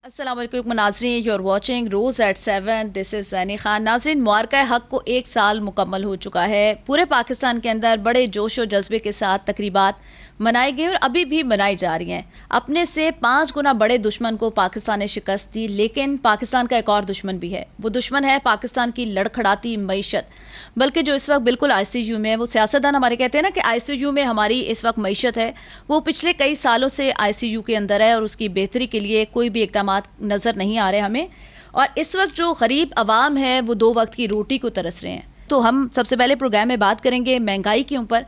अस्सलाम वालेकुम नाज़रीन, यू आर वाचिंग रोज़ at 7। This is Zaini Khan. नाज़रीन, मुबारका हक़ को 1 साल मुकम्मल हो चुका है। पूरे पाकिस्तान के अंदर बड़े जोश व जज्बे के साथ तकरीबात मनाई गई और अभी भी मनाई जा रही हैं। अपने से 5 गुना बड़े दुश्मन को पाकिस्तान ने शिकस्त दी, लेकिन पाकिस्तान का एक और दुश्मन भी है। वो दुश्मन है पाकिस्तान की लड़खड़ाती मईशत। बल्कि जो इस वक्त बिल्कुल ICU में है, वो सियासतदान हमारे कहते हैं ना कि ICU में हमारी इस वक्त मईशत है, वो पिछले कई सालों से ICU के अंदर है और उसकी बेहतरी के लिए कोई भी इक़दाम नज़र नहीं आ रहे हमें। और इस वक्त जो गरीब आवाम है वो 2 वक्त की रोटी को तरस रहे हैं। तो हम सबसे पहले प्रोग्राम में बात करेंगे महंगाई के ऊपर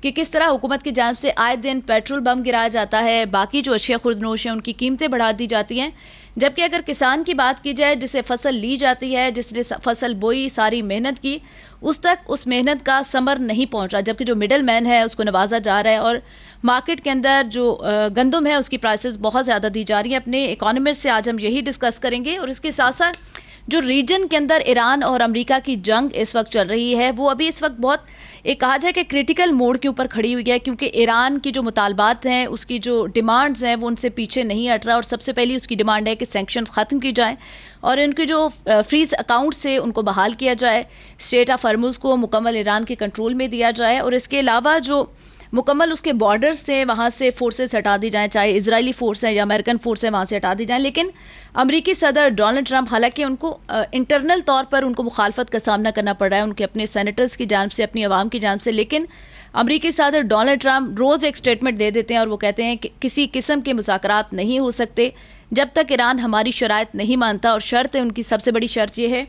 कि किस तरह हुकूमत की जानिब से आए दिन पेट्रोल बम गिराया जाता है, बाकी जो अशिया खुर्दनोश हैं उनकी कीमतें बढ़ा दी जाती हैं। जबकि अगर किसान की बात की जाए, जिसे फसल ली जाती है, जिसने फसल बोई, सारी मेहनत की, उस तक उस मेहनत का समर नहीं पहुंच रहा। जबकि जो मिडल मैन है उसको नवाजा जा रहा है और मार्केट के अंदर जो गंदम है उसकी प्राइसेस बहुत ज़्यादा दी जा रही हैं। अपने इकोनॉमिस्ट से आज हम यही डिस्कस करेंगे। और इसके साथ साथ जो रीजन के अंदर ईरान और अमेरिका की जंग इस वक्त चल रही है, वो अभी इस वक्त बहुत एक कहा जाए कि क्रिटिकल मोड के ऊपर खड़ी हुई है, क्योंकि ईरान की जो मुतालबात हैं, उसकी जो डिमांड्स हैं, वो उनसे पीछे नहीं हट रहा। और सबसे पहली उसकी डिमांड है कि सैंक्शंस ख़त्म की जाए और इनके जो फ्रीज अकाउंट से उनको बहाल किया जाए, स्टेट ऑफ हॉर्मुज़ को मुकम्मल ईरान के कंट्रोल में दिया जाए और इसके अलावा जो मुकम्मल उसके बॉर्डर्स से वहाँ से फोर्सेस हटा दी जाएँ, चाहे इजरायली फोर्स है या अमेरिकन फोर्स है, वहाँ से हटा दी जाएँ। लेकिन अमरीकी सदर डोनाल्ड ट्रंप, हालांकि उनको इंटरनल तौर पर उनको मुखालफत का सामना करना पड़ रहा है उनके अपने सेनेटर्स की जानिब से, अपनी आवाम की जानिब से, लेकिन अमरीकी सदर डोनाल्ड ट्रंप रोज़ एक स्टेटमेंट दे देते हैं और वो कहते हैं कि किसी किस्म के मुज़ाकरात नहीं हो सकते जब तक ईरान हमारी शराइत नहीं मानता। और शर्त है उनकी, सबसे बड़ी शर्त ये है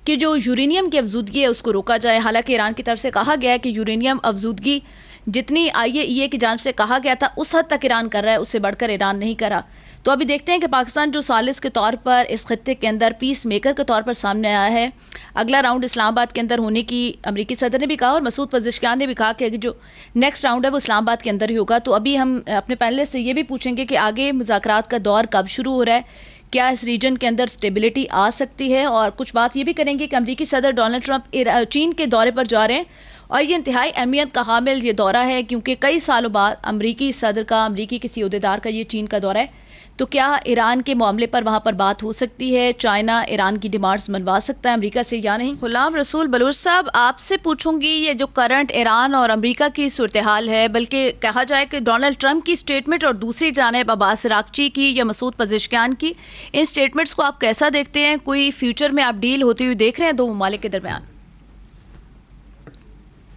कि जो यूरेनियम की अफजूदगी है उसको रोका जाए। हालांकि ईरान की तरफ से कहा गया है कि यूरेनियम अफजूदगी जितनी IAEA की जानिब से कहा गया था उस हद तक ईरान कर रहा है, उससे बढ़कर ईरान नहीं करा। तो अभी देखते हैं कि पाकिस्तान जो सालिस के तौर पर इस खत्ते के अंदर पीस मेकर के तौर पर सामने आया है। अगला राउंड इस्लामाबाद के अंदर होने की अमरीकी सदर ने भी कहा और मसूद पज़ेश्कियान ने भी कहा कि जो नेक्स्ट राउंड है वो इस्लामाबाद के अंदर ही होगा। तो अभी हम अपने पैनलिस्ट से ये भी पूछेंगे कि आगे मुज़ाकरात का दौर कब शुरू हो रहा है, क्या इस रीजन के अंदर स्टेबिलिटी आ सकती है, और कुछ बात ये भी करेंगे कि अमरीकी सदर डोनाल्ड ट्रंप चीन के दौरे पर जा रहे हैं और ये इंतहाई अहमियत का हामिल ये दौरा है, क्योंकि कई सालों बाद अमरीकी सदर का, अमरीकी किसी ओहदेदार का ये चीन का दौरा है। तो क्या ईरान के मामले पर वहाँ पर बात हो सकती है? चाइना ईरान की डिमांड्स मनवा सकता है अमेरिका से या नहीं? गुलाम रसूल बलूच साहब, आपसे पूछूंगी, ये जो करंट ईरान और अमेरिका की सूरत हाल है, बल्कि कहा जाए कि डोनाल्ड ट्रंप की स्टेटमेंट और दूसरी जानिब अब्बास अरागची की या मसूद पज़ेश्कियान की, इन स्टेटमेंट्स को आप कैसा देखते हैं? कोई फ्यूचर में आप डील होती हुई देख रहे हैं 2 ममालिक के दरमियान?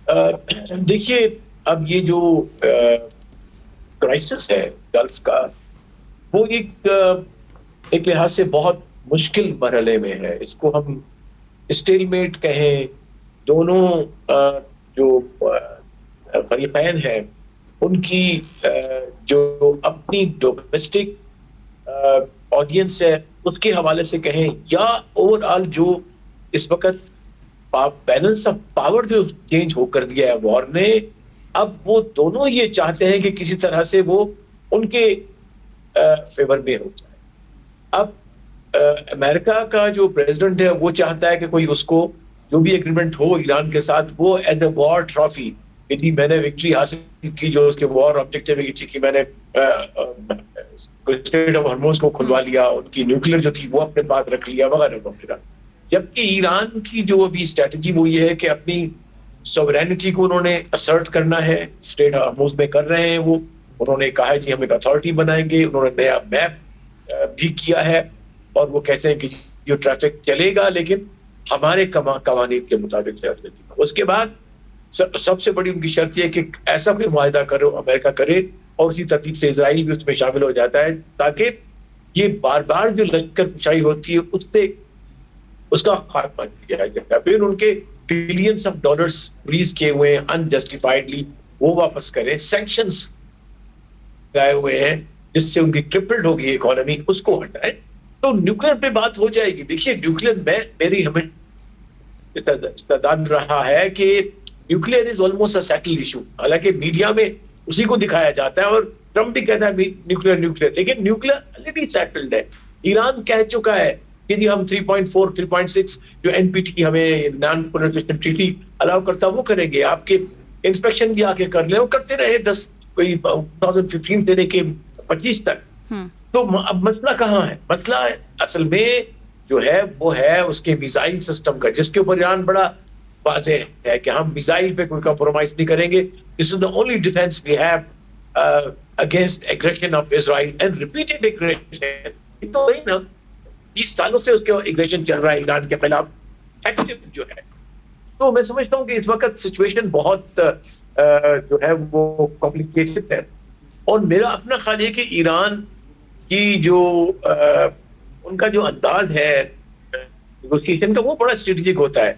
देखिए, अब ये जो क्राइसिस है गल्फ का, वो एक लिहाज से बहुत मुश्किल मरहले में है। इसको हम स्टेलमेट कहें। दोनों जो फरीकैन हैं उनकी जो अपनी डोमेस्टिक ऑडियंस है उसके हवाले से कहें, या ओवरऑल जो इस वक्त बैलेंस ऑफ पावर जो चेंज होकर दिया है वॉर ने, अब वो दोनों ये चाहते हैं कि किसी तरह से वो उनके फेवर में हो जाए। अब अमेरिका का जो प्रेसिडेंट है वो चाहता है कि कोई उसको जो भी एग्रीमेंट हो ईरान के साथ, वो एज ए वॉर ट्रॉफी, यदि मैंने विक्ट्री हासिल की, जो उसके वॉर ऑब्जेक्टिव की कि मैंने स्टेट ऑफ हॉर्मुज़ को खुलवा लिया, उनकी न्यूक्लियर जो थी वो अपने पास रख लिया वगैरह वगैरह। जबकि ईरान की जो अभी स्ट्रेटजी वो ये है कि अपनी सॉवरेनिटी को उन्होंने असर्ट करना है, स्टेट ऑफ हॉर्मुज़ में कर रहे हैं वो। उन्होंने कहा है जी हम एक अथॉरिटी बनाएंगे, उन्होंने नया मैप भी किया है और वो कहते हैं कि जो ट्रैफिक चलेगा लेकिन हमारे कवानीन के मुताबिक चलेगा। उसके बाद सबसे बड़ी उनकी शर्त ये कि ऐसा कोई मुआहदा करो अमेरिका करे और उसी तरतीब से इजराइल भी उसमें शामिल हो जाता है, ताकि ये बार बार जो लश्कर कुशाई होती है उससे उसका खात्मा किया जाए। फिर उनके बिलियंस ऑफ डॉलर्स रिलीज किए हुए हैं अनजस्टिफाइडली, वो वापस करें। सैंक्शंस लगाए हुए हैं जिससे उनकी क्रिपल्ड होगी इकोनॉमी, उसको हटाए तो न्यूक्लियर पे बात हो जाएगी। देखिए, न्यूक्लियर में मेरी हमें इस्तेदाद रहा है कि nuclear is almost a settled issue. हालांकि मीडिया में उसी को दिखाया जाता है और ट्रम्प भी कहता है न्यूक्लियर, लेकिन न्यूक्लियर ऑलरेडी सेटल्ड है। ईरान कह चुका है कि जी हम 3.4 3.6 जो NPT हमें नॉन प्रोलिफरेशन ट्रीटी अलाउ करता है वो करेंगे। आपके इंस्पेक्शन भी आके कर ले, वो करते रहे 2015 से लेके 25 तक। तो अब मसला कहाँ है? मसला असल में जो है वो है उसके मिसाइल सिस्टम का, जिसके ऊपर ईरान बड़ा वाज़ेह है कि हम मिसाइल पे कोई कॉम्प्रोमाइज नहीं करेंगे। This is the only defence we have against aggression of Israel and repeated aggression. तो वही ना, 20 सालों से उसके एग्रेशन चल रहा है ईरान के खिलाफ, एक्टिव जो है। तो मैं समझता हूँ कि इस वक्त सिचुएशन बहुत जो है वो कॉम्प्लिकेटेड है। और मेरा अपना ख्याल है कि ईरान की जो उनका जो अंदाज है नेगोशिएशन का, वो बड़ा स्ट्रेटेजिक होता है।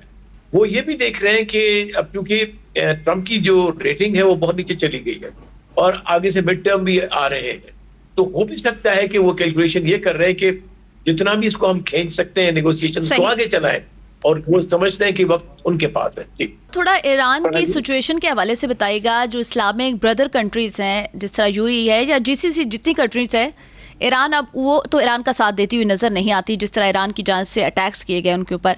वो ये भी देख रहे हैं कि अब क्योंकि ट्रंप की जो रेटिंग है वो बहुत नीचे चली गई है और आगे से मिड टर्म भी आ रहे हैं, तो हो भी सकता है कि वो कैलकुलेशन ये कर रहे हैं कि जितना भी इसको हम खींच सकते हैं नेगोशिएशन को आगे चलाएं, और वो समझते हैं कि वक्त उनके पास है। जी, थोड़ा ईरान की सिचुएशन के हवाले से बताइएगा। जो इस्लामिक ब्रदर कंट्रीज हैं, जिस तरह यूएई है या जीसीसी, जितनी कंट्रीज है, ईरान अब वो तो ईरान का साथ देती हुई नज़र नहीं आती, जिस तरह ईरान की जानिब से अटैक्स किए गए उनके ऊपर।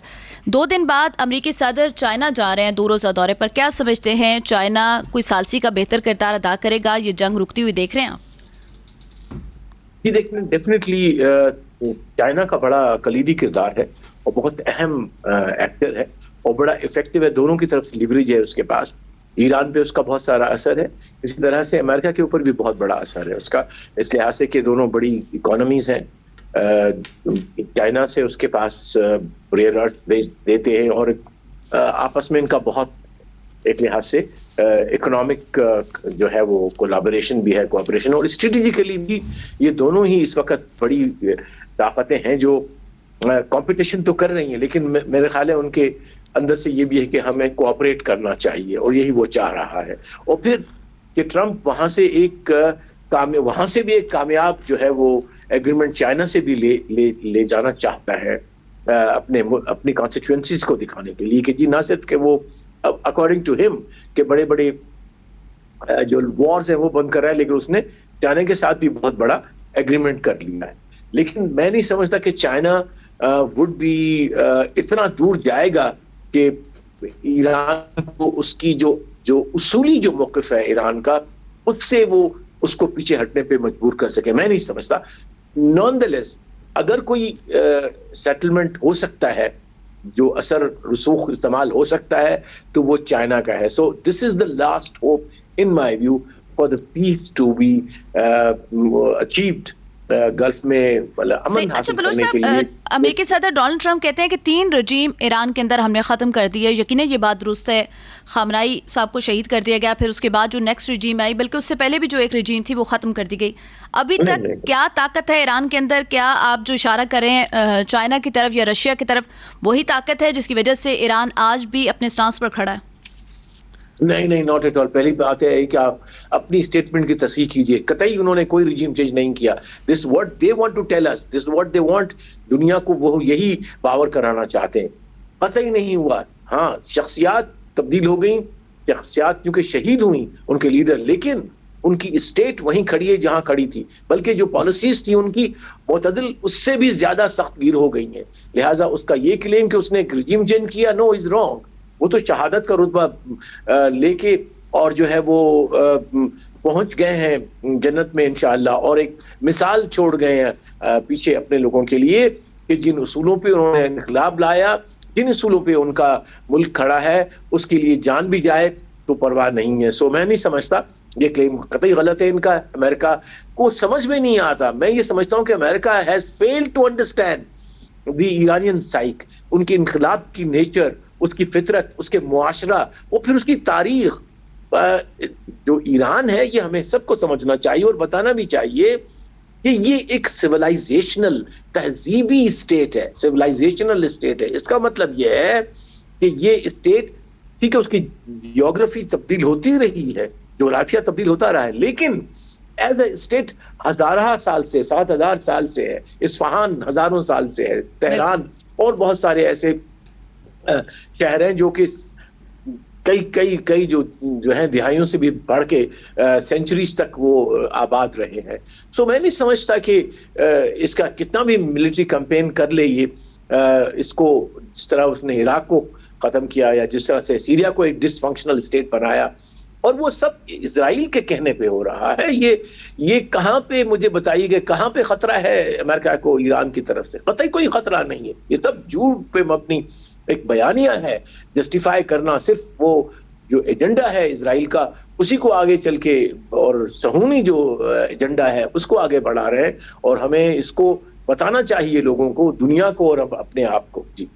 2 दिन बाद अमेरिकी सदर चाइना जा रहे हैं 2 रोज़ा दौरे पर। क्या समझते हैं, चाइना कोई सालसी का बेहतर किरदार अदा करेगा? ये जंग रुकती हुई देख रहे हैं आप? जी, देखिए डेफिनेटली चाइना का बड़ा कलीदी किरदार है और बहुत अहम एक्टर है और बड़ा इफेक्टिव है। दोनों की तरफ से लिवरेज है उसके पास। ईरान पे उसका बहुत सारा असर है, इसी तरह से अमेरिका के ऊपर भी बहुत बड़ा असर है उसका, इस लिहाज से कि दोनों बड़ी इकोनॉमीज हैं। चाइना से उसके पास रेयर अर्थ भेज देते हैं और आपस में इनका बहुत एक लिहाज से इकोनॉमिक जो है वो कोलैबोरेशन भी है, कोऑपरेशन, और स्ट्रेटेजिकली भी ये दोनों ही इस वक्त बड़ी ताकतें हैं जो कंपटीशन तो कर रही हैं, लेकिन मेरे ख्याल है उनके अंदर से ये भी है कि हमें कोऑपरेट करना चाहिए और यही वो चाह रहा है। और फिर कि ट्रंप वहां से भी एक कामयाब जो है वो एग्रीमेंट चाइना से भी ले जाना चाहता है अपनी कॉन्स्टिट्यूएंसीज को दिखाने के लिए कि जी ना सिर्फ कि वो अकॉर्डिंग टू हिम के बड़े बड़े जो वॉर्स है वो बंद कर रहा है, लेकिन उसने चाइना के साथ भी बहुत बड़ा एग्रीमेंट कर लिया है। लेकिन मैं नहीं समझता कि चाइना वुड बी इतना दूर जाएगा कि ईरान को उसकी जो उसूली जो मौक़िफ़ है ईरान का, उससे वो उसको पीछे हटने पे मजबूर कर सके। मैं नहीं समझता। नॉनदलेस अगर कोई सेटलमेंट हो सकता है, जो असर रसूख इस्तेमाल हो सकता है, तो वो चाइना का है। So this is the last hope in my view for the peace to be achieved Gulf में, अमन हासिल करने के लिए। अमेरिकी सदर डोनाल्ड ट्रंप कहते हैं कि 3 रजीम ईरान के अंदर हमने ख़त्म कर दिया। यकीनन ये बात दुरुस्त है। खामनाई साहब को शहीद कर दिया गया, फिर उसके बाद जो नेक्स्ट रजीम आई, बल्कि उससे पहले भी जो एक रजीम थी वो ख़त्म कर दी गई। अभी तक क्या ताकत है ईरान के अंदर? क्या आप जो इशारा करें चाइना की तरफ या रशिया की तरफ, वही ताकत है जिसकी वजह से ईरान आज भी अपने स्टांस पर खड़ा है? नहीं, नॉट एट ऑल। पहली बात है कि आप अपनी स्टेटमेंट की तस्दीक कीजिए। कतई उन्होंने कोई रिजीम चेंज नहीं किया। This what they want to tell us, this what they want, दुनिया को वो यही पावर कराना चाहते हैं। कतई नहीं हुआ। हाँ, शख्सियात तब्दील हो गई, शख्सियात क्योंकि शहीद हुई उनके लीडर, लेकिन उनकी स्टेट वहीं खड़ी है जहां खड़ी थी, बल्कि जो पॉलिसीज थी उनकी मुतदिल उससे भी ज्यादा सख्त गिर हो गई हैं। लिहाजा उसका ये क्लेम कि उसने एक रिजीम चेंज किया, नो इज रॉन्ग। वो तो शहादत का रुतबा लेके और जो है वो पहुंच गए हैं जन्नत में इंशाअल्लाह, और एक मिसाल छोड़ गए हैं पीछे अपने लोगों के लिए कि जिन उसूलों पे उन्होंने इनकलाब लाया, जिन उसूलों पे उनका मुल्क खड़ा है, उसके लिए जान भी जाए तो परवाह नहीं है। सो मैं नहीं समझता, ये क्लेम कतई गलत है इनका। अमेरिका को समझ में नहीं आता। मैं ये समझता हूँ कि America has failed to understand the Iranian psyche, उनके इनकलाब की नेचर, उसकी फितरत, उसके मुआशरा, और फिर उसकी तारीख। जो ईरान है ये हमें सबको समझना चाहिए और बताना भी चाहिए कि ये एक सिविलाइजेशनल तहजीबी स्टेट है, सिविलाइजेशनल स्टेट है। इसका मतलब ये है कि ये स्टेट, ठीक है, उसकी जियोग्राफी तब्दील होती रही है, जोग्राफिया तब्दील होता रहा है, लेकिन एज ए स्टेट हजारा साल से, 7000 साल से है। इस्फहान हजारों साल से है, तेहरान और बहुत सारे ऐसे शहर हैं जो कि कई जो है दिहाइयों से भी बढ़ के सेंचुरीज तक वो आबाद रहे हैं। सो मैं नहीं समझता कि इसका कितना भी मिलिट्री कैंपेन कर ले ये इसको, जिस तरह उसने इराक को खत्म किया या जिस तरह से सीरिया को एक डिसफंक्शनल स्टेट बनाया, और वो सब इजराइल के कहने पे हो रहा है। ये कहां पे, मुझे बताइए कि कहां पे खतरा है अमेरिका को ईरान की तरफ से? कतई कोई खतरा नहीं है। ये सब झूठ पे मबनी एक बयानिया है, जस्टिफाई करना, सिर्फ वो जो एजेंडा है इजराइल का उसी को आगे चल के, और सहूनी जो एजेंडा है उसको आगे बढ़ा रहे हैं। और हमें इसको बताना चाहिए लोगों को, दुनिया को और अपने आप को। जी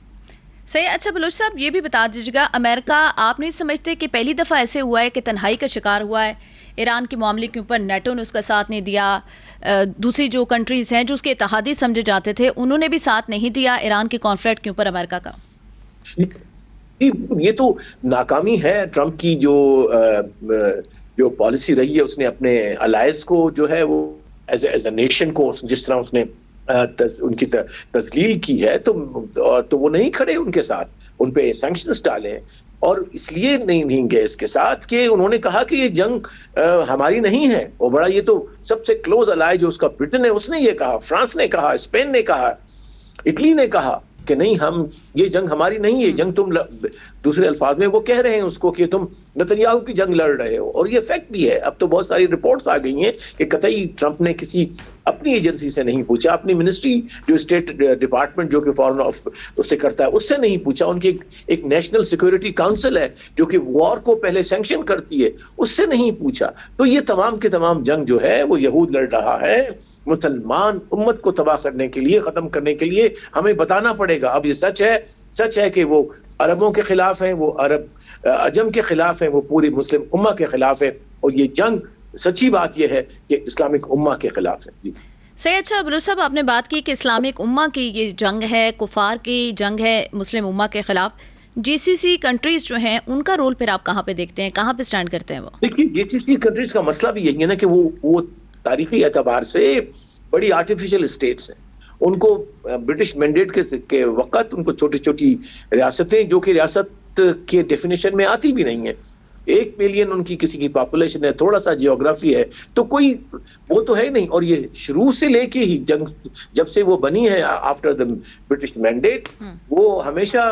सही। अच्छा बलोच साहब, ये भी बता दीजिएगा, अमेरिका आप नहीं समझते कि पहली दफ़ा ऐसे हुआ है कि तन्हाई का शिकार हुआ है ईरान के मामले के ऊपर? नेटो ने उसका साथ नहीं दिया, दूसरी जो कंट्रीज़ हैं जो उसके इत्तेहादी समझे जाते थे उन्होंने भी साथ नहीं दिया ईरान के कॉन्फ्लिक्ट के ऊपर अमेरिका का। ये तो नाकामी है ट्रंप की, जो पॉलिसी रही है। उसने अपने अलायंस को जो है वो एज अ नेशन को जिस तरह उसने उनकी तस्लील की है, तो वो नहीं खड़े उनके साथ, उन पे सैंक्शंस डाले। और इसलिए नहीं गए इसके साथ कि उन्होंने कहा कि ये जंग हमारी नहीं है। और बड़ा, ये तो सबसे क्लोज अलाय जो उसका ब्रिटेन है उसने ये कहा, फ्रांस ने कहा, स्पेन ने कहा, इटली ने कहा कि नहीं, हम ये जंग हमारी नहीं है, जंग तुम दूसरे अल्फाज में वो कह रहे हैं उसको कि तुम नेतन्याहू की जंग लड़ रहे हो। और ये फैक्ट भी है। अब तो बहुत सारी रिपोर्ट्स आ गई हैं कि कतई ट्रंप ने किसी अपनी एजेंसी से नहीं पूछा, अपनी मिनिस्ट्री जो स्टेट डिपार्टमेंट जो कि फॉरेन उससे करता है उससे नहीं पूछा, उनकी एक नेशनल सिक्योरिटी काउंसिल है जो कि वॉर को पहले सैंक्शन करती है, उससे नहीं पूछा। तो ये तमाम के तमाम जंग जो है वो यहूद लड़ रहा है मुसलमान उम्मत को तबाह करने के लिए, खत्म करने के लिए। हमें बताना पड़ेगा। अब ये सच है कि वो अरबों के खिलाफ हैं, वो अजम के खिलाफ हैं, वो पूरी मुस्लिम उम्मा के खिलाफ है। और ये जंग, सच्ची बात यह है कि इस्लामिक उम्मा के खिलाफ है। सही। अच्छा बलूच साहब, आपने बात की कि इस्लामिक उम्मा की ये जंग है, कुफार की जंग है मुस्लिम उम्मा के खिलाफ। जीसीसी कंट्रीज जो हैं उनका रोल फिर आप कहाँ पे देखते हैं, कहाँ पे स्टैंड करते हैं वो? देखिए, जीसीसी कंट्रीज का मसला भी यही है ना कि वो तारीखी एतबार से बड़ी आर्टिफिशियल स्टेट्स हैं। उनको ब्रिटिश मैंडेट के वक्त उनको छोटी छोटी रियासतें, जो कि रियासत के डेफिनेशन में आती भी नहीं है, 1 मिलियन उनकी किसी की पॉपुलेशन है, थोड़ा सा जियोग्राफी है, तो कोई वो तो है नहीं। और ये शुरू से लेके ही जंग जब से वो बनी है आफ्टर द ब्रिटिश मैंडेट, वो हमेशा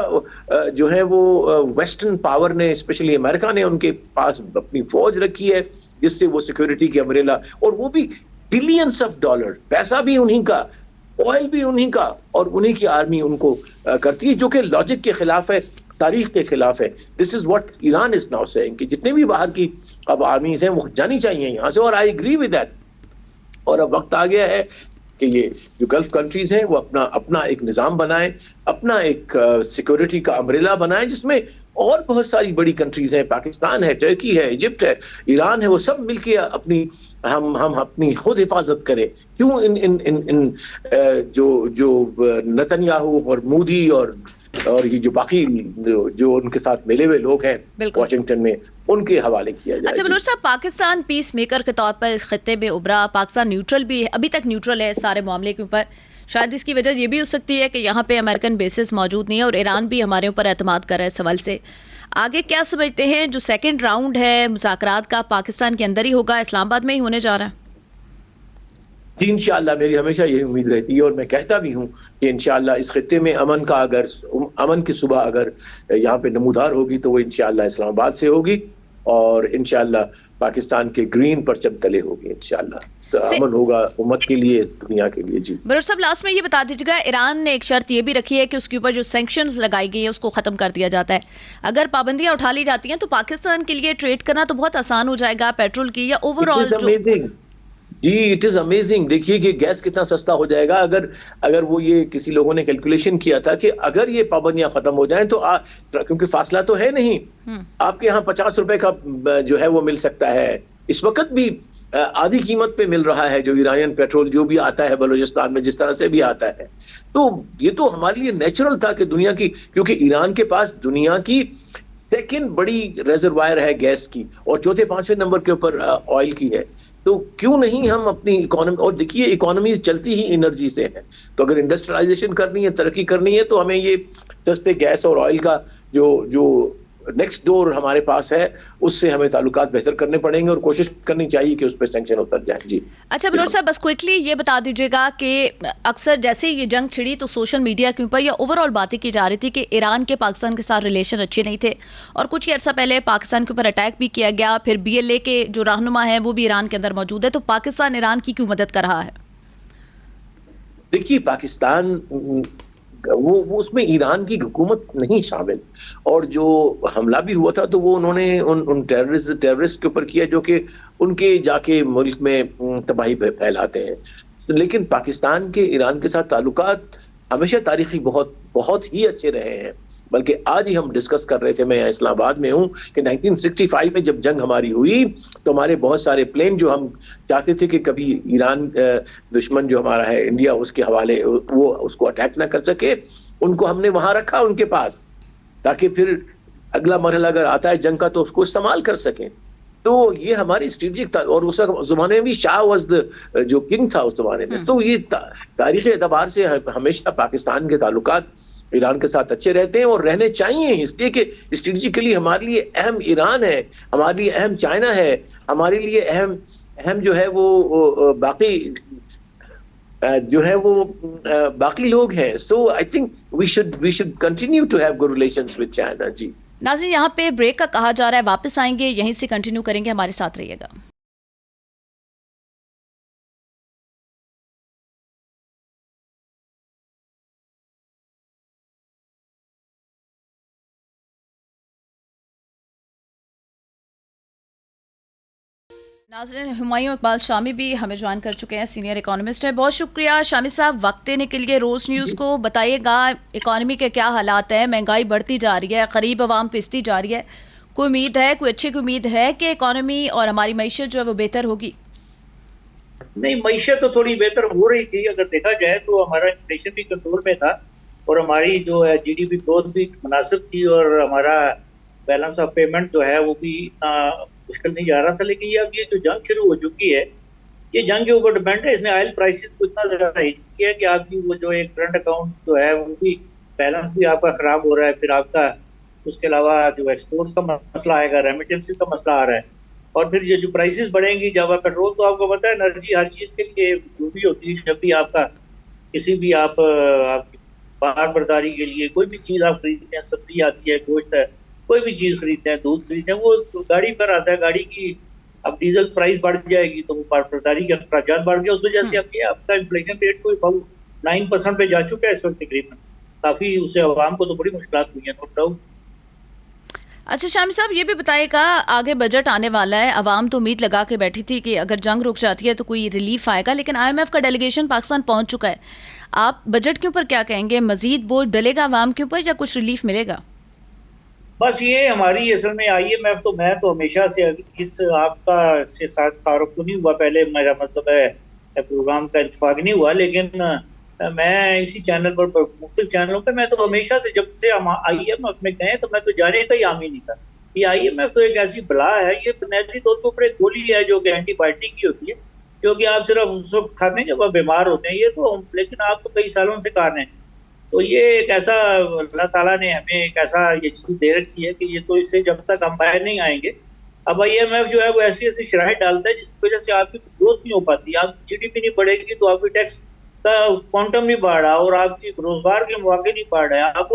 जो है वो वेस्टर्न पावर ने, स्पेशली अमेरिका ने उनके पास अपनी फौज रखी है, जिससे वो सिक्योरिटी की अम्ब्रेला, और वो भी बिलियंस ऑफ डॉलर, पैसा भी उन्हीं का, ऑयल भी उन्हीं का, और उन्हीं की आर्मी उनको करती है, जो कि लॉजिक के खिलाफ है, तारीख के खिलाफ है। This is what Iran is now saying कि जितने भी बाहर की अब आर्मीज हैं वो जानी चाहिए यहाँ से, और आई एग्री विद दैट। और अब वक्त आ गया है कि ये जो गल्फ कंट्रीज हैं वो अपना एक निज़ाम बनाएं, अपना एक सिक्योरिटी का अम्ब्रेला बनाएं, जिसमें और बहुत सारी बड़ी कंट्रीज हैं, पाकिस्तान है, टर्की है, इजिप्ट है, ईरान है, वो सब मिलके हम अपनी खुद हिफाजत करें। क्यों इन जो नेतन्याहू और मोदी और ये जो बाकी जो उनके साथ मिले हुए लोग हैं वॉशिंगटन में, उनके हवाले किया जाए। अच्छा बलूच साहब, पाकिस्तान पीस मेकर के तौर पर इस खत्ते में उभरा, पाकिस्तान न्यूट्रल भी है, अभी तक न्यूट्रल है इस सारे मामले के ऊपर। शायद इसकी वजह ये भी हो सकती है कि यहाँ पे अमेरिकन बेसिस मौजूद नहीं है और ईरान भी हमारे ऊपर एतमाद कर रहा है इस सवाल से। आगे क्या समझते हैं, जो सेकंड राउंड है मुज़ाकरात का पाकिस्तान के अंदर ही होगा, इस्लामाबाद में ही होने जा रहा है? जी इंशाअल्लाह, मेरी हमेशा यही उम्मीद रहती है और मैं कहता भी हूँ कि इंशाअल्लाह इस खित्ते में अमन की सुबह अगर यहाँ पे नमूदार होगी तो वो इंशाअल्लाह इस्लामाबाद से होगी, और इंशाअल्लाह पाकिस्तान के ग्रीन परचम तले होगी। इंशाअल्लाह अमन होगा उम्मत के लिए, दुनिया के लिए। जी बलूच साहब, लास्ट में ये बता दीजिएगा, ईरान ने एक शर्त ये भी रखी है कि उसके ऊपर जो सैंक्शंस लगाई गई है उसको खत्म कर दिया जाता है। अगर पाबंदियां उठा ली जाती हैं तो पाकिस्तान के लिए ट्रेड करना तो बहुत आसान हो जाएगा पेट्रोल की, या ओवरऑल जी इट इज अमेजिंग। देखिए कि गैस कितना सस्ता हो जाएगा अगर वो ये किसी लोगों ने कैलकुलेशन किया था कि अगर ये पाबंदियां खत्म हो जाएं तो क्योंकि फासला तो है नहीं, आपके यहाँ 50 रुपए का जो है वो मिल सकता है। इस वक्त भी आधी कीमत पे मिल रहा है जो ईरानियन पेट्रोल जो भी आता है बलूचिस्तान में, जिस तरह से भी आता है। तो ये तो हमारे लिए नेचुरल था कि दुनिया की, क्योंकि ईरान के पास दुनिया की सेकेंड बड़ी रिजर्वायर है गैस की, और चौथे 5वें नंबर के ऊपर ऑयल की है। तो क्यों नहीं हम अपनी इकोनॉमी, और देखिए इकोनॉमी चलती ही एनर्जी से है, तो अगर इंडस्ट्रियलाइजेशन करनी है, तरक्की करनी है, तो हमें ये सस्ते गैस और ऑयल का जो नेक्स्ट डोर हमारे पास है, उससे हमें ताल्लुकात बेहतर करने पड़ेंगे और कोशिश करनी चाहिए कि उस पर सैंक्शन उतर जाए। जी अच्छा बलोच साहब, बस क्विकली ये बता दीजिएगा कि अक्सर जैसे ये जंग छिड़ी तो सोशल मीडिया के ऊपर या ओवरऑल बातें की जा रही थी कि ईरान के पाकिस्तान के साथ रिलेशन अच्छे नहीं थे, और कुछ ही अर्सा पहले पाकिस्तान के ऊपर अटैक भी किया गया, फिर BLA के जो रहनुमा है वो भी ईरान के अंदर मौजूद है, तो पाकिस्तान ईरान की क्यों मदद कर रहा है? देखिए, पाकिस्तान वो उसमें ईरान की हुकूमत नहीं शामिल, और जो हमला भी हुआ था तो वो उन्होंने उन टेररिस्ट के ऊपर किया जो कि उनके जाके मुल्क में तबाही फैलाते हैं। लेकिन पाकिस्तान के ईरान के साथ ताल्लुकात हमेशा तारीखी बहुत बहुत ही अच्छे रहे हैं। बल्कि आज ही हम डिस्कस कर रहे थे, मैं यहाँ इस्लामाबाद में हूँ, कि 1965 में जब जंग हमारी हुई तो हमारे बहुत सारे प्लेन जो हम चाहते थे कि कभी ईरान दुश्मन जो हमारा है इंडिया उसके हवाले वो उसको अटैक ना कर सके, उनको हमने वहां रखा उनके पास, ताकि फिर अगला मरहला अगर आता है जंग का तो उसको इस्तेमाल कर सकें। तो ये हमारी स्ट्रेटेजिक था, और उस जमाने में भी शाह वाज द जो किंग था उस जमाने में। तो ये तारीखी एतबार से हमेशा पाकिस्तान के ताल्लुकात ईरान के साथ अच्छे रहते हैं और रहने चाहिए, इसलिए कि स्ट्रेटेजिकली हमारे लिए अहम ईरान है, हमारे लिए अहम चाइना है, हमारे लिए अहम जो है वो बाकी जो है वो बाकी लोग हैं। So I think we should continue to have good relations with China. जी नाज़रीन, यहाँ पे ब्रेक का कहा जा रहा है, वापस आएंगे, यहीं से कंटिन्यू करेंगे, हमारे साथ रहिएगा। नाज़रीन, हुमायूं इकबाल शामी भी हमें ज्वाइन कर चुके हैं, सीनियर इकोनॉमिस्ट है। बहुत शुक्रिया शामी साहब वक्त देने के लिए। रोज़ न्यूज़ को बताइएगा इकॉनमी के क्या हालात हैं, महंगाई बढ़ती जा रही है, गरीब आवाम पिसती जा रही है, कोई उम्मीद है, कोई अच्छी उम्मीद है कि इकॉनमी और हमारी मईशत जो है वो बेहतर होगी? नहीं, मईशत तो थोड़ी बेहतर हो रही थी, अगर देखा जाए तो हमारा इन्फ्लेशन भी कंट्रोल में था और हमारी जो है GDP ग्रोथ भी मुनासिब थी, और हमारा बैलेंस ऑफ पेमेंट जो है वो भी इतना मुश्किल नहीं जा रहा था। लेकिन ये जो जंग शुरू हो चुकी है, ये जंग के ऊपर डिपेंड है। इसने ऑयल प्राइसेस को इतना ज्यादा हिट किया कि आपकी वो जो एक करंट अकाउंट जो है वो भी बैलेंस भी आपका खराब हो रहा है, फिर आपका उसके अलावा जो एक्सपोर्ट्स का मसला आएगा, रेमिटेंसेस का मसला आ रहा है, और फिर ये जो प्राइसेस बढ़ेंगी, जब पेट्रोल तो आपको पता है एनर्जी हर चीज के लिए जरूरी होती है। जब भी आपका किसी भी आपकी बाहर बर्दारी के लिए कोई भी चीज आप खरीदते हैं, सब्जी आती है, गोश्त है, कोई भी चीज खरीदते हैं, दूध खरीदते हैं, वो गाड़ी पर आता है। गाड़ी की अब डीजल प्राइस बढ़ जाएगी तो वो बर्दारी के अखराजात बढ़ गए, उस वजह से आपका इन्फ्लेशन रेट कोई 9% पे जा चुका है इस वक्त तकरीबन। काफी उससे आवाम को तो बड़ी मुश्किलात हुई है, नो डाउट। अच्छा शामी साहब, ये भी बताइएगा, आगे बजट आने वाला है, आवाम तो उम्मीद लगा के बैठी थी कि अगर जंग रुक जाती है तो कोई रिलीफ आएगा, लेकिन IMF का डेलीगेशन पाकिस्तान पहुंच चुका है। आप बजट के ऊपर क्या कहेंगे? मजीद बोझ डलेगा आवाम के ऊपर या कुछ रिलीफ मिलेगा? बस ये हमारी असल में IMF तो मैं तो हमेशा से इस आपका से साथ तारुफ तो नहीं हुआ, पहले मेरा मतलब है प्रोग्राम का इत्तेफाक नहीं हुआ, लेकिन मैं इसी चैनल पर मुख्तलिफ चैनलों पे मैं तो हमेशा से, जब से हम IMF में गए तो मैं तो जाने का ही आमी नहीं था। ये IMF तो एक ऐसी बला है, ये बुनियादी तौर पर एक गोली है जो कि एंटीबायोटिक की होती है, जो कि आप सिर्फ उस वक्त खाते हैं जब आप बीमार होते हैं। ये तो लेकिन आप तो कई सालों से खा रहे हैं। तो ये एक ऐसा अल्लाह ताला ने हमें एक ऐसा ये चीज दे रखी है कि ये तो इससे जब तक हम बाहर नहीं आएंगे। अब IMF जो है वो ऐसी ऐसी शराइ डालता है जिसकी वजह से आपकी ग्रोथ नहीं हो पाती, आपकी GDP नहीं बढ़ेगी तो आपकी टैक्स का क्वांटम नहीं बढ़ रहा और आपकी रोजगार के मौके नहीं बढ़ रहे हैं। आप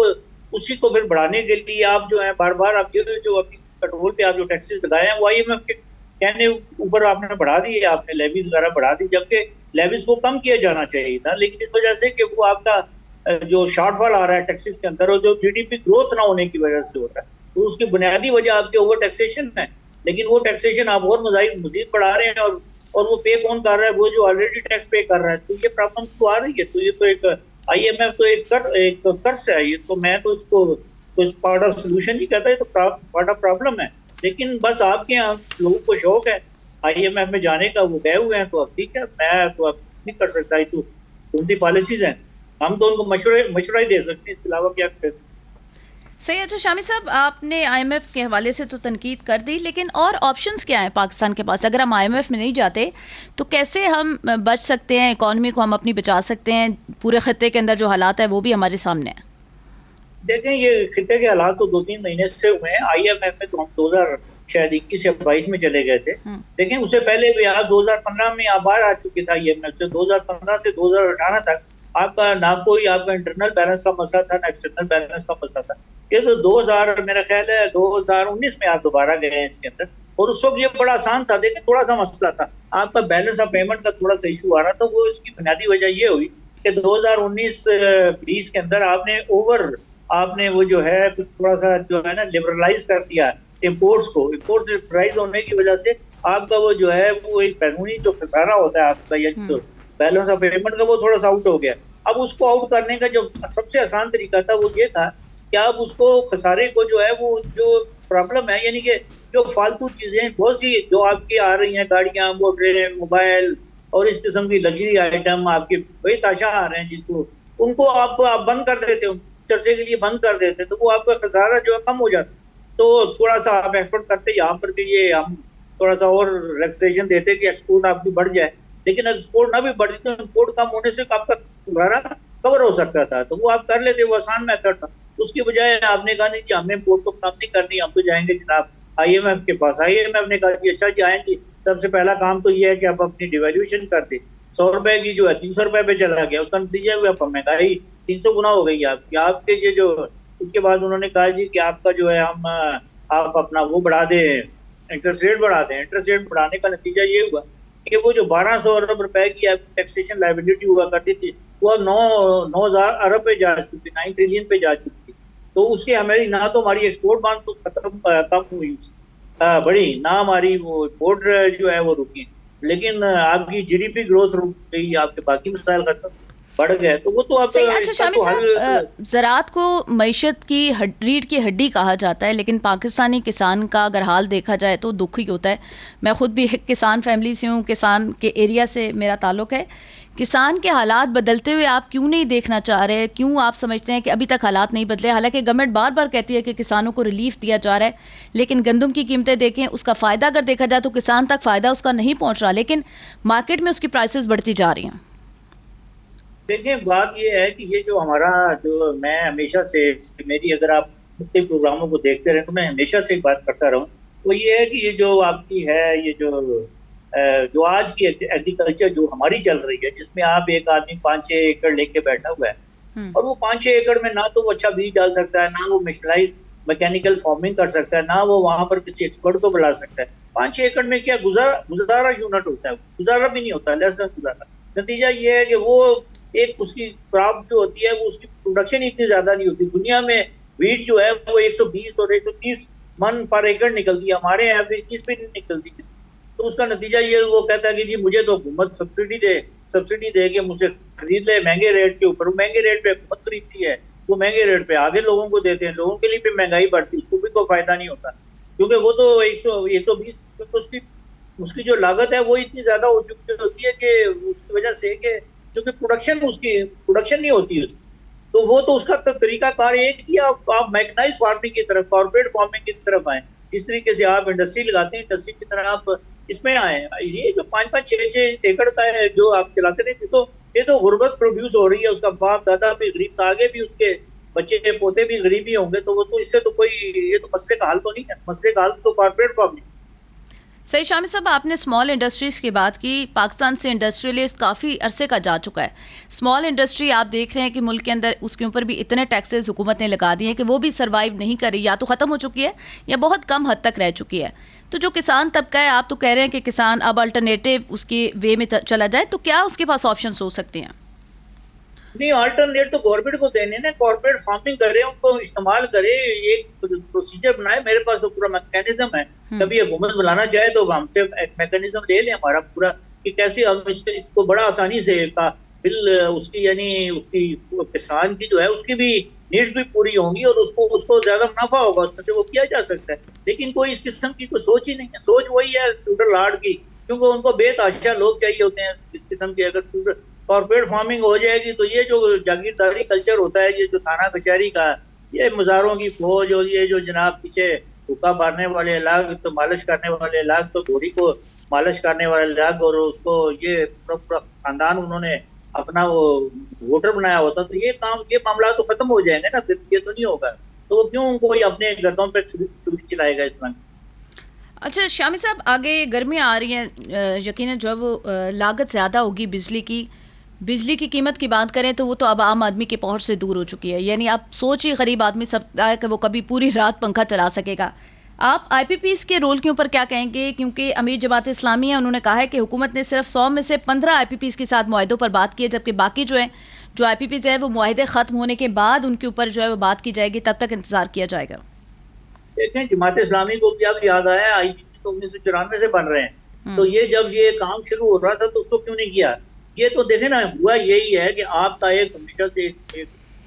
उसी को फिर बढ़ाने के लिए आप जो है बार बार आप जो अपनी पेट्रोल पे आप जो टैक्सेस लगाए हैं वो IMF के कहने ऊपर आपने बढ़ा दिए, आपने लेवीज वगैरह बढ़ा दी, जबकि लेवीज को कम किया जाना चाहिए था। लेकिन इस वजह से कि वो आपका जो शॉर्टफॉल आ रहा है टैक्सेस के अंदर और जो GDP ग्रोथ ना होने की वजह से हो रहा है, तो उसकी बुनियादी वजह आपके ओवर टैक्सेशन है। लेकिन वो टैक्सेशन आप और मजीद बढ़ा रहे हैं, और वो पे कौन कर रहा है? वो जो ऑलरेडी टैक्स पे कर रहा है। तो ये प्रॉब्लम तो आ रही है। तो ये तो एक IMF तो एक कर्ज है ये, तो मैं तो इसको पार्ट ऑफ सोल्यूशन नहीं कहता, ये तो पार्ट ऑफ प्रॉब्लम है। लेकिन बस आपके यहाँ लोगों को शौक है IMF में जाने का, वो गए हुए हैं, तो अब ठीक है, मैं तो अब कुछ नहीं कर सकता, ये तो उनकी पॉलिसीज हैं, हम तो उनको मशवरा ही दे सकते हैं, इसके अलावा क्या कर सकते हैं। सही। अच्छा शामी साहब, आपने IMF के हवाले से तो तनकीद कर दी, लेकिन और ऑप्शंस क्या हैं पाकिस्तान के पास? अगर हम IMF में नहीं जाते तो कैसे हम बच सकते हैं, इकॉनमी को हम अपनी बचा सकते हैं? पूरे खत्ते के अंदर जो हालात है वो भी हमारे सामने है। देखें, ये खिते के हालात तो 2-3 महीने से हुए हैं। IMF में तो हम 2000 शायद 21 या 22 में चले गए थे। देखें, उससे पहले भी आप 2015 में आप बाहर आ चुके थे IMF से। 2015 से 2018 तक आपका ना कोई आपका इंटरनल बैलेंस का मसला था, ना एक्सटर्नल बैलेंस का मसला था। ये तो 2000 मेरा ख्याल है 2019 में आप दोबारा गए हैं इसके अंदर, और उस वक्त ये बड़ा आसान था। देखिए, थोड़ा सा मसला था, आपका बैलेंस ऑफ पेमेंट का थोड़ा सा इशू आ रहा था। वो इसकी बुनियादी वजह ये हुई कि 2019-20 के अंदर आपने वो जो है कुछ थोड़ा सा जो है ना लिबरलाइज कर दिया इम्पोर्ट्स को। इम्पोर्ट लिबरलाइज होने की वजह से आपका वो जो है वो एक बैरूनी जो खसारा होता है आपका, या जो बैलेंस ऑफ पेमेंट का, वो थोड़ा सा आउट हो गया। अब उसको आउट करने का जो सबसे आसान तरीका था वो ये था कि आप उसको खसारे को जो है वो जो प्रॉब्लम है, यानी कि जो फालतू चीजें बहुत सी जो आपकी आ रही हैं, गाड़ियां, मोटरें, मोबाइल और इस किस्म की लग्जरी आइटम आपके बेताशा आ रहे हैं, जिसको उनको आप बंद कर देते हो, चर्चे के लिए बंद कर देते, तो वो आपका खसारा जो है कम हो जाता। तो थोड़ा सा आप एफर्ट करते यहाँ पर कि ये हम थोड़ा सा और रिलैक्सेशन देते कि एक्सपोर्ट आपकी बढ़ जाए, लेकिन एक्सपोर्ट ना भी बढ़ती तो इम्पोर्ट कम होने से आपका खसारा कवर हो सकता था। तो वो आप कर लेते, वो आसान मेथड था। उसकी बजाय आपने कहा नहीं जी हमें इम्पोर्ट तो कम नहीं करनी, हम तो जाएंगे जनाब IMF के पास। IMF ने कहा जी अच्छा जी आएंगे, सबसे पहला काम तो ये है कि आप अपनी डिवैल्यूएशन कर दे। 100 रुपए की जो है 300 रुपए पे चला गया, उसका नतीजा हुआ महंगाई 300 गुना हो गई आपकी। आपके ये जो उसके बाद उन्होंने कहा जी कि आपका जो है हम आप अपना वो बढ़ा दें, इंटरेस्ट रेट बढ़ा दें। इंटरेस्ट रेट बढ़ाने का नतीजा ये हुआ कि वो जो 1200 अरब रुपए की टैक्सेशन लायबिलिटी हुआ करती थी वो अब 9,000 अरब पे जा चुकी, 9 ट्रिलियन पे जा चुकी। तो उसके हमारी ना तो हमारी एक्सपोर्ट मांग तो कम हुई बड़ी, ना हमारी वो इम्पोर्ट जो है वो रुकी, लेकिन आपकी GDP ग्रोथ रुक गई, आपके बाकी मसाइल खत्म बढ़ गए। तो वो तो अब सही। अच्छा शामी साहब, ज़राअत को मईशत की रीढ़ की हड्डी कहा जाता है, लेकिन पाकिस्तानी किसान का अगर हाल देखा जाए तो दुख ही होता है। मैं खुद भी एक किसान फैमिली से हूँ, किसान के एरिया से मेरा ताल्लुक है। किसान के हालात बदलते हुए आप क्यों नहीं देखना चाह रहे? क्यों आप समझते हैं कि अभी तक हालात नहीं बदले? हालांकि गवर्नमेंट बार बार कहती है कि किसानों को रिलीफ दिया जा रहा है, लेकिन गंदम की कीमतें देखें, उसका फ़ायदा अगर देखा जाए तो किसान तक फ़ायदा उसका नहीं पहुंच रहा, लेकिन मार्केट में उसकी प्राइसेस बढ़ती जा रही हैं। देखिए, बात ये है कि ये जो हमारा जो मैं हमेशा से मेरी अगर आप मुख्तलिफ प्रोग्रामों को देखते रहे तो मैं हमेशा से एक बात करता रहूँ, वो ये है कि ये जो आपकी है ये जो आज की एग्रीकल्चर जो हमारी चल रही है, जिसमें आप एक आदमी 5-6 एकड़ लेके बैठा हुआ है और वो 5-6 एकड़ में ना तो वो अच्छा बीज डाल सकता है, ना वो मिशनलाइज मैकेनिकल फार्मिंग कर सकता है, ना वो वहां पर किसी एक्सपर्ट को बुला सकता है। 5-6 एकड़ में क्या गुजारा यूनिट होता है, गुजारा भी नहीं होता, लेस देन गुजारा। नतीजा ये है कि वो एक उसकी क्रॉप जो होती है वो उसकी प्रोडक्शन इतनी ज्यादा नहीं होती। दुनिया में वीट जो है वो 120 और 130 मन पर एकड़ निकलती है, हमारे एवरेज 30 पे नहीं निकलती किसी। तो उसका नतीजा ये वो कहता है कि जी मुझे तो हुकूमत सब्सिडी दे के मुझसे खरीद ले महंगे रेट के ऊपर। महंगे रेट पे हुकूमत खरीदती है, वो महंगे रेट पे आगे लोगों को देते हैं, लोगों के लिए भी महंगाई बढ़ती है, उसको भी कोई फायदा नहीं होता, क्योंकि वो तो 120 उसकी जो लागत है वो इतनी ज्यादा हो चुकी होती है कि उसकी वजह से कि क्योंकि प्रोडक्शन नहीं होती उसकी। तो वो तो उसका तरीकाकार एक ही आप मैकेनाइज फार्मिंग की तरफ, कॉर्पोरेट फार्मिंग की तरफ आए। जिस तरीके से आप इंडस्ट्री लगाते हैं, इंडस्ट्री की तरह आप इसमें आए। ये जो 5-5, 6-6 एकड़ का है जो आप चलाते रहे, तो ये तो गुर्बत प्रोड्यूस हो रही है। उसका बाप दादा भी गरीब था, आगे भी उसके बच्चे पोते भी गरीब ही होंगे। तो वो तो इससे तो कोई ये तो मसले का हल तो नहीं है। मसले का हल तो कॉर्पोरेट फार्मिंग। सही। शामी साहब, आपने स्मॉल इंडस्ट्रीज़ की बात की। पाकिस्तान से इंडस्ट्रियलिस्ट काफ़ी अरसे का जा चुका है। स्मॉल इंडस्ट्री आप देख रहे हैं कि मुल्क के अंदर उसके ऊपर भी इतने टैक्सेस हुकूमत ने लगा दिए हैं कि वो भी सर्वाइव नहीं कर रही, या तो ख़त्म हो चुकी है या बहुत कम हद तक रह चुकी है। तो जो किसान तबका है, आप तो कह रहे हैं कि किसान अब अल्टरनेटिव उसके वे में चला जाए, तो क्या उसके पास ऑप्शन हो सकते हैं? नहीं, अल्टरनेट तो गवर्नमेंट को देने ना, कॉर्पोरेट फार्मिंग करे, उनको इस्तेमाल करे, एक प्रोसीजर बनाए। मेरे पास तो पूरा मैकेनिज्म है, कभी हुकूमत बुलाना चाहे तो हमसे एक मैकेनिज्म ले लें हमारा पूरा कि कैसे हम इसको बड़ा आसानी से बिल उसकी यानी उसकी किसान की जो है उसकी भी नीड्स भी पूरी होंगी और उसको ज्यादा मुनाफा होगा, उसमें से वो किया जा सकता है। लेकिन कोई इस किस्म की कोई सोच ही नहीं है। सोच वही है फ्यूडल लॉर्ड की, क्योंकि उनको बेतहाशा लोग चाहिए होते हैं इस किस्म के। अगर कॉर्पोरेट फार्मिंग हो जाएगी तो ये जो जागीरदारी कल्चर होता है, ये जो थाना कचहरी का, ये मज़ारों की फौज और ये जो जनाब पीछे हुक्का मारने वाले अलग, तो मालिश करने वाले अलग, तो घोड़ी को मालिश करने वाले अलग, और उसको ये पूरा खानदान उन्होंने अपना वो वोटर बनाया होता तो ये मामला तो खत्म हो जाएंगे ना, फिर ये तो नहीं होगा। तो वो क्यों कोई अपने गर्दों पे छुरी चलाएगा इस तरह। अच्छा शामी साहब, आगे गर्मियाँ आ रही हैं, यकीनन जो है वो लागत ज़्यादा होगी बिजली की कीमत की बात करें तो वो तो अब आम आदमी की पहुंच से दूर हो चुकी है। यानी आप सोचिए गरीब आदमी सकता है कि वो कभी पूरी रात पंखा चला सकेगा। आप आईपीपीज़ के रोल के ऊपर क्या कहेंगे? क्योंकि अमीर जमात इस्लामी है, उन्होंने कहा है कि हुकूमत ने सिर्फ 100 में से 15 आईपीपीज़ के साथ मुआहदों पर बात की है, जबकि बाकी जो आईपीपीज़ है वो मुआहदे ख़त्म होने के बाद उनके ऊपर जो है वो बात की जाएगी, तब तक इंतज़ार किया जाएगा। देखें, जमात इस्लामी को भी अब याद आया आईपीपी तो 1994 से बन रहे हैं, तो ये जब ये काम शुरू हो रहा था तो उसको क्यों नहीं किया? ये तो देखे ना, हुआ यही है कि आपका एक हमेशा से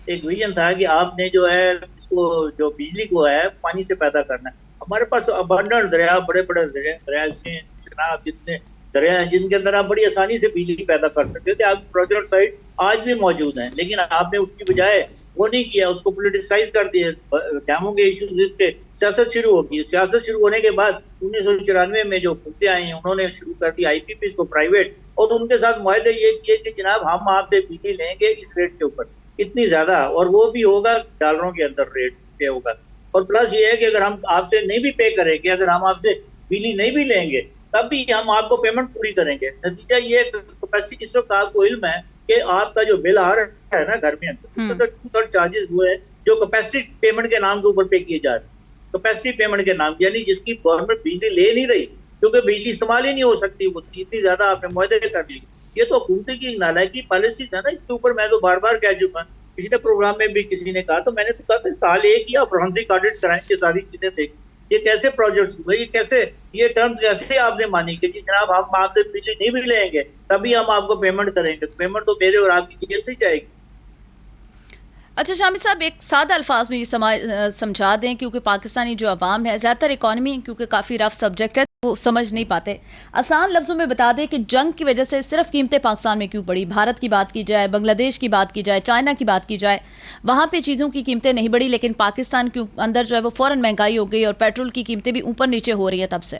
एक विजन था कि आपने जो है इसको जो बिजली को है पानी से पैदा करना है। हमारे पास अबंडेंट दरिया, बड़े बड़े दरिया से जनाब, जितने दरिया हैं जिनके अंदर आप बड़ी आसानी से बिजली पैदा कर सकते थे। आप प्रोजेक्ट साइट आज भी मौजूद हैं, लेकिन आपने उसकी बजाय वो नहीं किया, उसको पोलिटिसाइज कर दिया। डैमों के इश्यूज इस पे सियासत शुरू होगी। सियासत शुरू होने के बाद 1994 में जो हुकूमतें आई हैं उन्होंने शुरू कर दी आईपीपी को प्राइवेट, और उनके साथ मुआहदे ये किए कि जनाब हम आपसे बिजली लेंगे इस रेट के ऊपर इतनी ज्यादा, और वो भी होगा डॉलरों के अंदर रेट पे होगा। और प्लस ये है कि अगर हम आपसे नहीं भी पे करेंगे, अगर हम आपसे बिजली नहीं भी लेंगे तब भी हम आपको पेमेंट पूरी करेंगे। नतीजा ये कैपेसिटी इस वक्त आपको इल्म है कि आपका जो बिल आ रहा है ना घर में अंदर, उसका तो 2/3 चार्जेस हुए हैं जो कैपेसिटी पेमेंट के नाम के ऊपर पे किए जा रहे हैं। कैपेसिटी पेमेंट के नाम, यानी जिसकी गवर्नमेंट बिजली ले नहीं रही क्योंकि बिजली इस्तेमाल ही नहीं हो सकती, वो इतनी ज्यादा आपने मुआहदे कर ली। ये तो हुकूमत की नालायकी पॉलिसीज है ना। इसके ऊपर मैं तो बार बार कह चुका, पिछले प्रोग्राम में भी किसी ने कहा, तो मैंने तो कहा था इसका हाल एक किया, फोरेंसिक ऑडिट कराएंगे, सारी चीजें देखें ये कैसे प्रोजेक्ट्स हुए, ये कैसे, ये टर्म्स कैसे आपने मानी कि जी जनाब हम आपसे बिजली नहीं भी लेंगे तभी हम आपको पेमेंट करेंगे। पेमेंट तो मेरे और आपकी जेब से जाएगी। अच्छा शामिद साहब, एक सादा अल्फाज में ये समझा दें, क्योंकि पाकिस्तानी जो अवाम है, ज़्यादातर इकॉनमी क्योंकि काफ़ी रफ सब्जेक्ट है वो समझ नहीं पाते। आसान लफ्ज़ों में बता दें कि जंग की वजह से सिर्फ कीमतें पाकिस्तान में क्यों बढ़ी। भारत की बात की जाए, बांग्लादेश की बात की जाए, चाइना की बात की जाए, वहाँ पे चीज़ों की कीमतें नहीं बढ़ी, लेकिन पाकिस्तान के अंदर जो है वो फ़ौरन महंगाई हो गई और पेट्रोल की कीमतें भी ऊपर नीचे हो रही हैं तब से।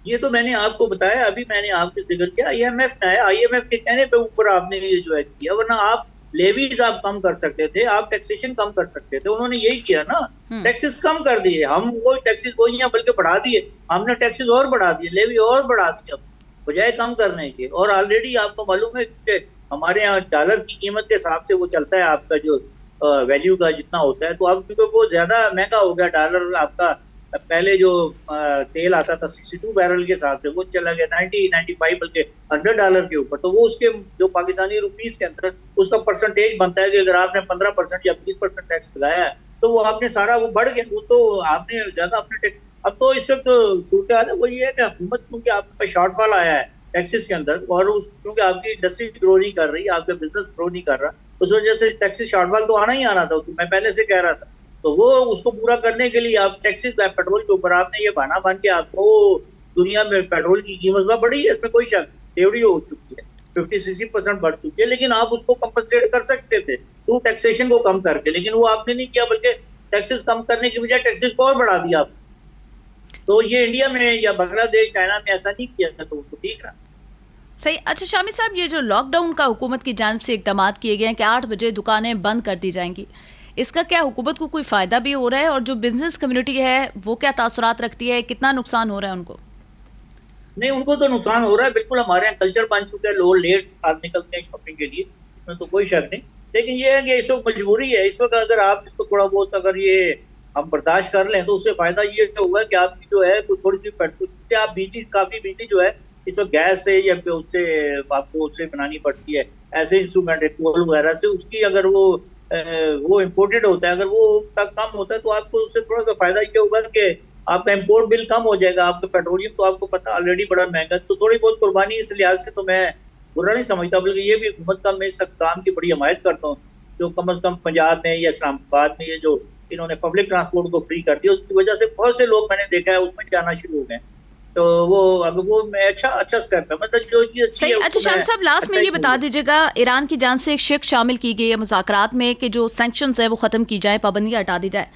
ये तो मैंने आपको बताया, अभी मैंने आपके जिक्र किया IMF ने, IMF के कहने पे ऊपर आपने ये जो है किया, वरना आप लेवीज आप कम कर सकते थे, आप टैक्सेशन कम कर सकते थे। उन्होंने यही किया ना, टैक्सेस कम कर दिए। हम वो टैक्सेस वो नहीं बल्कि बढ़ा दिए, हमने टैक्सेस और बढ़ा दिए, लेवी और बढ़ा दिए बजाय कम करने के। और ऑलरेडी आपको मालूम है कि हमारे यहाँ डॉलर की कीमत के हिसाब से वो चलता है, आपका जो वैल्यू का जितना होता है, तो अब क्योंकि वो ज्यादा महंगा हो गया डॉलर आपका, पहले जो तेल आता था 62 बैरल के हिसाब से वो चला गया 90-95 बल्कि $100 के ऊपर। तो वो उसके जो पाकिस्तानी रुपीस के अंदर उसका परसेंटेज बनता है कि अगर आपने 15% या 20% टैक्स लगाया है तो वो आपने सारा वो बढ़ गया, वो तो आपने ज्यादा अपने टैक्स। अब तो इस वक्त सूरत हाल है वो ये है कि हुकूमत क्योंकि आपका शॉर्टफॉल आया है टैक्सेस के अंदर, और क्योंकि आपकी इंडस्ट्री ग्रो नहीं कर रही, आपका बिजनेस ग्रो नहीं कर रहा, उस वजह से टैक्सेस शॉर्टफॉल तो आना ही आना था, तो मैं पहले से कह रहा था। तो वो उसको पूरा करने के लिए आप टैक्सेस पेट्रोल के ऊपर आपने ये बहाना बन के आपको दुनिया में पेट्रोल की कीमत बढ़ी है, इसमें कोई शक, तेवड़ी हो चुकी है, 50-60% बढ़ चुकी है, लेकिन आप उसको कंपनसेट कर सकते थे तो टैक्सेशन को कम करके, लेकिन वो आपने नहीं किया, बल्कि टैक्सेस कम करने की बजाय टैक्सेस को और बढ़ा दिया आप। तो ये इंडिया में या बांग्लादेश चाइना में ऐसा नहीं किया था, तो ठीक है सही। अच्छा शामिद साहब, ये जो लॉकडाउन का हुकूमत की जानिब से इकदाम किए गए हैं कि 8 बजे दुकानें बंद कर दी जाएंगी, इसका क्या हुकूमत को कोई फ़ायदा भी हो रहा है, और जो बिजनेस कम्युनिटी है वो क्या तासुरात रखती है, कितना नुकसान हो रहा है उनको? नहीं, उनको तो नुकसान हो रहा है, बिल्कुल हमारे यहाँ कल्चर बन चुका है, लोग लेट आज निकलते हैं शॉपिंग के लिए, इसमें तो कोई शक नहीं। लेकिन ये है कि इस वक्त मजबूरी है, इस वक्त अगर आप इसको थोड़ा बहुत अगर ये हम बर्दाश्त कर लें तो उससे फायदा ये होगा कि आपकी जो है थोड़ी सी पेट्रोल, आप बिजली काफी बिजली जो है इस वक्त गैस से या उससे आपको उससे बनानी पड़ती है, ऐसे इंस्ट्रूमेंट है कोल वगैरह से, उसकी अगर वो इम्पोर्टेड होता है, अगर वो कम होता है तो आपको उससे थोड़ा सा फायदा ये होगा कि आपका इम्पोर्ट बिल कम हो जाएगा। आपका पेट्रोलियम तो आपको पता ऑलरेडी बड़ा महंगा, तो थोड़ी बहुत कुर्बानी इस लिहाज से तो मैं बुरा नहीं समझता, बल्कि ये भी हुकूमत का मैं इस काम की बड़ी हमायत करता हूँ, जो कम अज कम पंजाब में या इस्लामाबाद में ये जो इन्होंने पब्लिक ट्रांसपोर्ट को फ्री कर दिया, उसकी वजह से बहुत से लोग मैंने देखा है उसमें जाना शुरू हो गए, तो वो अब वो अच्छा स्टेप है, मतलब जो चीज अच्छी है। अच्छा शाम साहब, लास्ट में ये बता दीजिएगा, ईरान की जानिब से एक शिक शामिल की गई है मुज़ाकरात में कि जो सैंक्शंस है वो खत्म की जाए, पाबंदियां हटा दी जाए।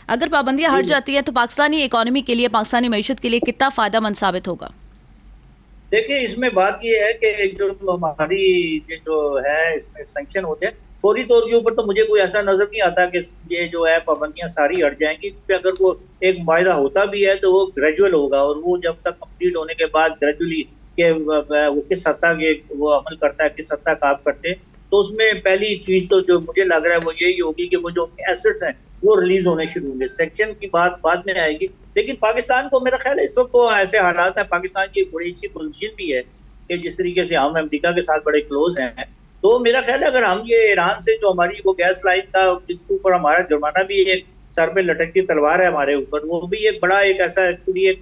अगर पाबंदियां हट जाती है तो पाकिस्तानी इकोनॉमी के लिए, पाकिस्तानी मईशत के लिए कितना फायदेमंद साबित होगा? देखिए, इसमें बात ये है कि जो हमारी ये जो है इसमें सैंक्शन होते हैं, फौरी तौर के ऊपर तो मुझे कोई ऐसा नजर नहीं आता कि ये जो है पाबंदियां सारी हट जाएंगी, क्योंकि अगर वो एक मुआहदा होता भी है तो वो ग्रेजुअल होगा, और वो जब तक कंप्लीट होने के बाद ग्रेजुअली के वो किस हद तक वो अमल करता है, किस हद तक आप करते हैं, तो उसमें पहली चीज तो जो मुझे लग रहा है वो यही होगी कि वो जो एसेट्स हैं वो रिलीज होने शुरू होंगे। सेक्शन की बात बाद में आएगी, लेकिन पाकिस्तान को मेरा ख्याल है इस वक्त तो ऐसे हालात है, पाकिस्तान की बड़ी अच्छी पोजीशन भी है कि जिस तरीके से हम अमेरिका के साथ बड़े क्लोज हैं, तो मेरा ख्याल है अगर हम ये ईरान से जो हमारी वो गैस लाइन का जिसके ऊपर हमारा जुर्माना भी एक सर पे लटकती तलवार है हमारे ऊपर, वो भी एक बड़ा एक ऐसा एक्चुअली एक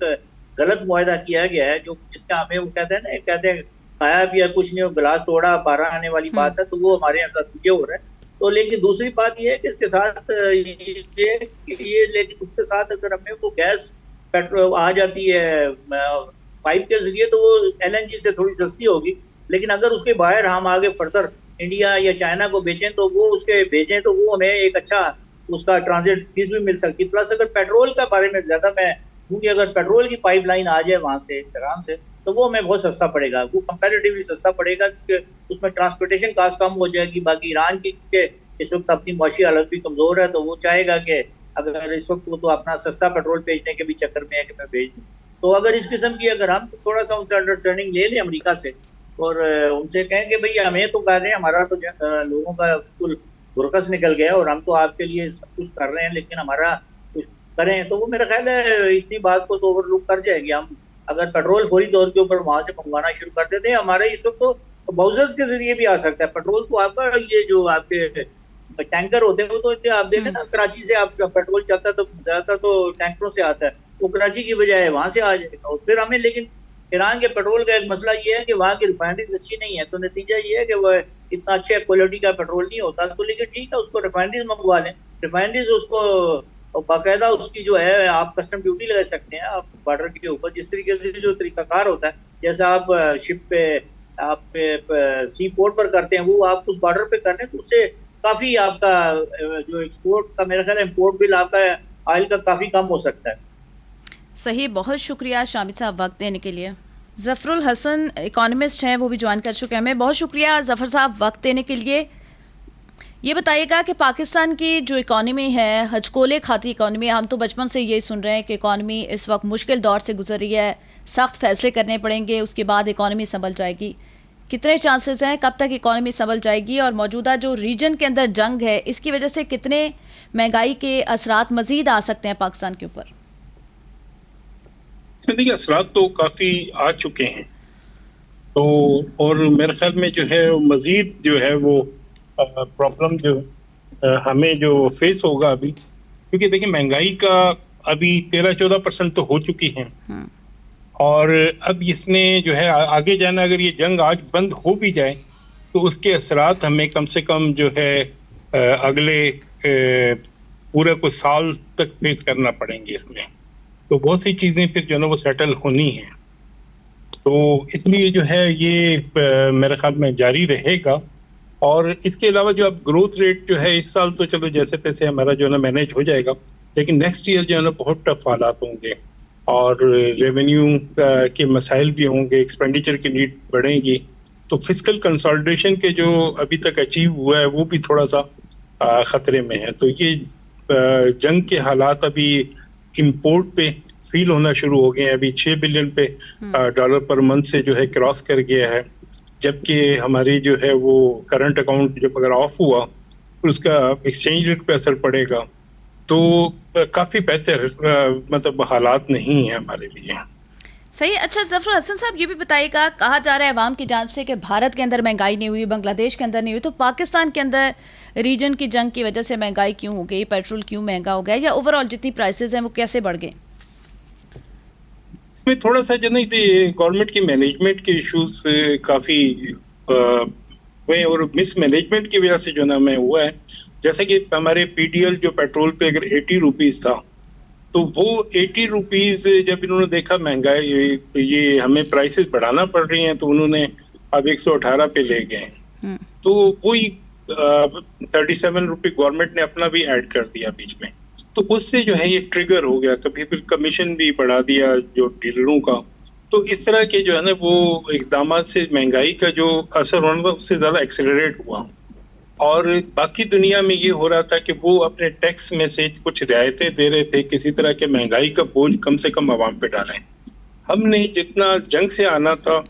गलत मुआहदा किया गया है, जो जिसका हमें वो कहते हैं ना, कहते हैं खाया भी है कुछ नहीं, गिलास तोड़ा पारा आने वाली बात है, तो वो हमारे यहाँ साथ ये हो रहा है। तो लेकिन दूसरी बात ये है कि इसके साथ ये लेकिन उसके साथ अगर हमें वो गैस पेट्रोल आ जाती है पाइप के जरिए, तो वो एलएनजी से थोड़ी सस्ती होगी, लेकिन अगर उसके बाहर हम आगे फर्दर इंडिया या चाइना को बेचें तो वो उसके भेजें तो वो हमें एक अच्छा उसका ट्रांजिट फीस भी मिल सकती है। प्लस अगर पेट्रोल का बारे में ज्यादा मैं क्योंकि अगर पेट्रोल की पाइपलाइन आ जाए वहां से ईरान से, तो वो हमें बहुत सस्ता पड़ेगा, वो कंपैरेटिवली सस्ता पड़ेगा, क्योंकि उसमें ट्रांसपोर्टेशन कास्ट कम हो जाएगी। बाकी ईरान की इस वक्त अपनी माशी हालत भी कमजोर है, तो वो चाहेगा कि अगर इस वक्त वो तो अपना सस्ता पेट्रोल बेचने के भी चक्कर में है कि मैं भेज दूँ। तो अगर इस किस्म की अगर हम थोड़ा सा उनसे अंडरस्टैंडिंग ले लें अमेरिका से, और उनसे कहें कि भाई हमें तो कह रहे हैं, हमारा तो लोगों का बिल्कुल बुरकस निकल गया और हम तो आपके लिए सब कुछ कर रहे हैं, लेकिन हमारा कुछ करें, तो वो मेरा ख्याल है इतनी बात को तो ओवरलुक कर जाएगी। हम अगर पेट्रोल फौरी तौर के ऊपर वहां से मंगवाना शुरू कर देते हैं, हमारे इस वक्त तो ब्राउजर्स के जरिए भी आ सकता है पेट्रोल, तो आपका ये जो आपके टैंकर होते हैं वो तो आप देखें ना, कराची से आप पेट्रोल चलता है तो ज्यादातर तो टैंकरों से आता है, वो कराची की बजाय वहां से आ जाएगा। और फिर हमें लेकिन ईरान के पेट्रोल का एक मसला ये है कि वहाँ की रिफाइनरीज अच्छी नहीं है, तो नतीजा ये है कि वह इतना अच्छे क्वालिटी का पेट्रोल नहीं होता। तो लेकिन ठीक है, उसको रिफाइनरीज मंगवा लें, रिफाइनरीज उसको बाकायदा उसकी जो है आप कस्टम ड्यूटी लगा सकते हैं आप बॉर्डर के ऊपर, जिस तरीके से जो तरीकाकार होता है, जैसा आप शिप पे आप सी पोर्ट पर करते हैं, वो आप उस बॉर्डर पे करने, तो उससे काफी आपका जो एक्सपोर्ट का मेरा ख्याल है इम्पोर्ट बिल आपका ऑयल का काफी कम हो सकता है। सही, बहुत शुक्रिया शामिद साहब वक्त देने के लिए। ज़फ़रुल हसन इकोनॉमिस्ट हैं, वो भी ज्वाइन कर चुके हैं हमें। बहुत शुक्रिया ज़फ़र साहब वक्त देने के लिए। ये बताइएगा कि पाकिस्तान की जो इकॉनमी है, हचकोले खाती इकॉनमी, हम तो बचपन से यही सुन रहे हैं कि इकॉनमी इस वक्त मुश्किल दौर से गुजर रही है, सख्त फैसले करने पड़ेंगे, उसके बाद इकॉनमी संभल जाएगी। कितने चांसेस हैं, कब तक इकॉनमी संभल जाएगी, और मौजूदा जो रीजन के अंदर जंग है इसकी वजह से कितने महंगाई के असरात मज़ीद आ सकते हैं पाकिस्तान के ऊपर? इसमें देखिए असरात तो काफ़ी आ चुके हैं, तो और मेरे ख्याल में जो है मज़ीद जो है वो प्रॉब्लम जो हमें जो फेस होगा अभी, क्योंकि देखिए महंगाई का अभी 13-14% तो हो चुकी है, और अब इसने जो है आगे जाना, अगर ये जंग आज बंद हो भी जाए तो उसके असरात हमें कम से कम जो है अगले पूरे कुछ साल तक फेस करना पड़ेंगे इसमें। तो बहुत सी चीज़ें फिर जो है वो सेटल होनी है, तो इसलिए जो है ये मेरे ख्याल में जारी रहेगा। और इसके अलावा जो अब ग्रोथ रेट जो है इस साल तो चलो जैसे तैसे हमारा जो है ना मैनेज हो जाएगा, लेकिन नेक्स्ट ईयर जो है ना बहुत टफ हालात होंगे, और रेवेन्यू के मसाइल भी होंगे, एक्सपेंडिचर की नीड बढ़ेगी, तो फिस्कल कंसोलिडेशन के जो अभी तक अचीव हुआ है वो भी थोड़ा सा ख़तरे में है। तो ये जंग के हालात अभी इंपोर्ट पे फील होना शुरू हो गए हैं। अभी 6 बिलियन पे डॉलर पर मंथ से जो है क्रॉस कर गया है, जबकि हमारी जो है वो करंट अकाउंट जब अगर ऑफ हुआ तो उसका एक्सचेंज रेट पे असर पड़ेगा, तो काफ़ी बेहतर मतलब हालात नहीं है हमारे लिए। सही। अच्छा ज़फ़रुल हसन साहब, ये भी बताइएगा, कहा जा रहा है अवाम की जानिब से कि भारत के अंदर महंगाई नहीं हुई, बांग्लादेश के अंदर नहीं हुई, तो पाकिस्तान के अंदर रीजन की जंग की वजह से महंगाई क्यों हो गई, पेट्रोल क्यों महंगा हो गया, या ओवरऑल जितनी प्राइसेस हैं वो कैसे बढ़ गए? इसमें थोड़ा सा जो नहीं गवर्नमेंट की मैनेजमेंट के इश्यूज काफ़ी हुए, और मिस मैनेजमेंट की वजह से जो ना में हुआ है। जैसे कि हमारे पीडीएल जो पेट्रोल पे अगर 80 रुपीज़ था, तो वो 80 रुपीज़ जब इन्होंने देखा महंगाई ये हमें प्राइसेस बढ़ाना पड़ रही हैं, तो उन्होंने अब 118 पे ले गए। तो वही 37 रुपये गवर्नमेंट ने अपना भी ऐड कर दिया बीच में, तो उससे जो है ये ट्रिगर हो गया। कभी फिर कमीशन भी बढ़ा दिया जो डीलरों का, तो इस तरह के जो है ना वो इकदाम से महंगाई का जो असर होना था उससे ज़्यादा एक्सेलरेट हुआ। और बाकी दुनिया में ये हो रहा था कि वो अपने टैक्स में से कुछ रियायतें दे रहे थे, किसी तरह के महंगाई का बोझ कम से कम आवाम पे डालें। हमने जितना जंग से आना था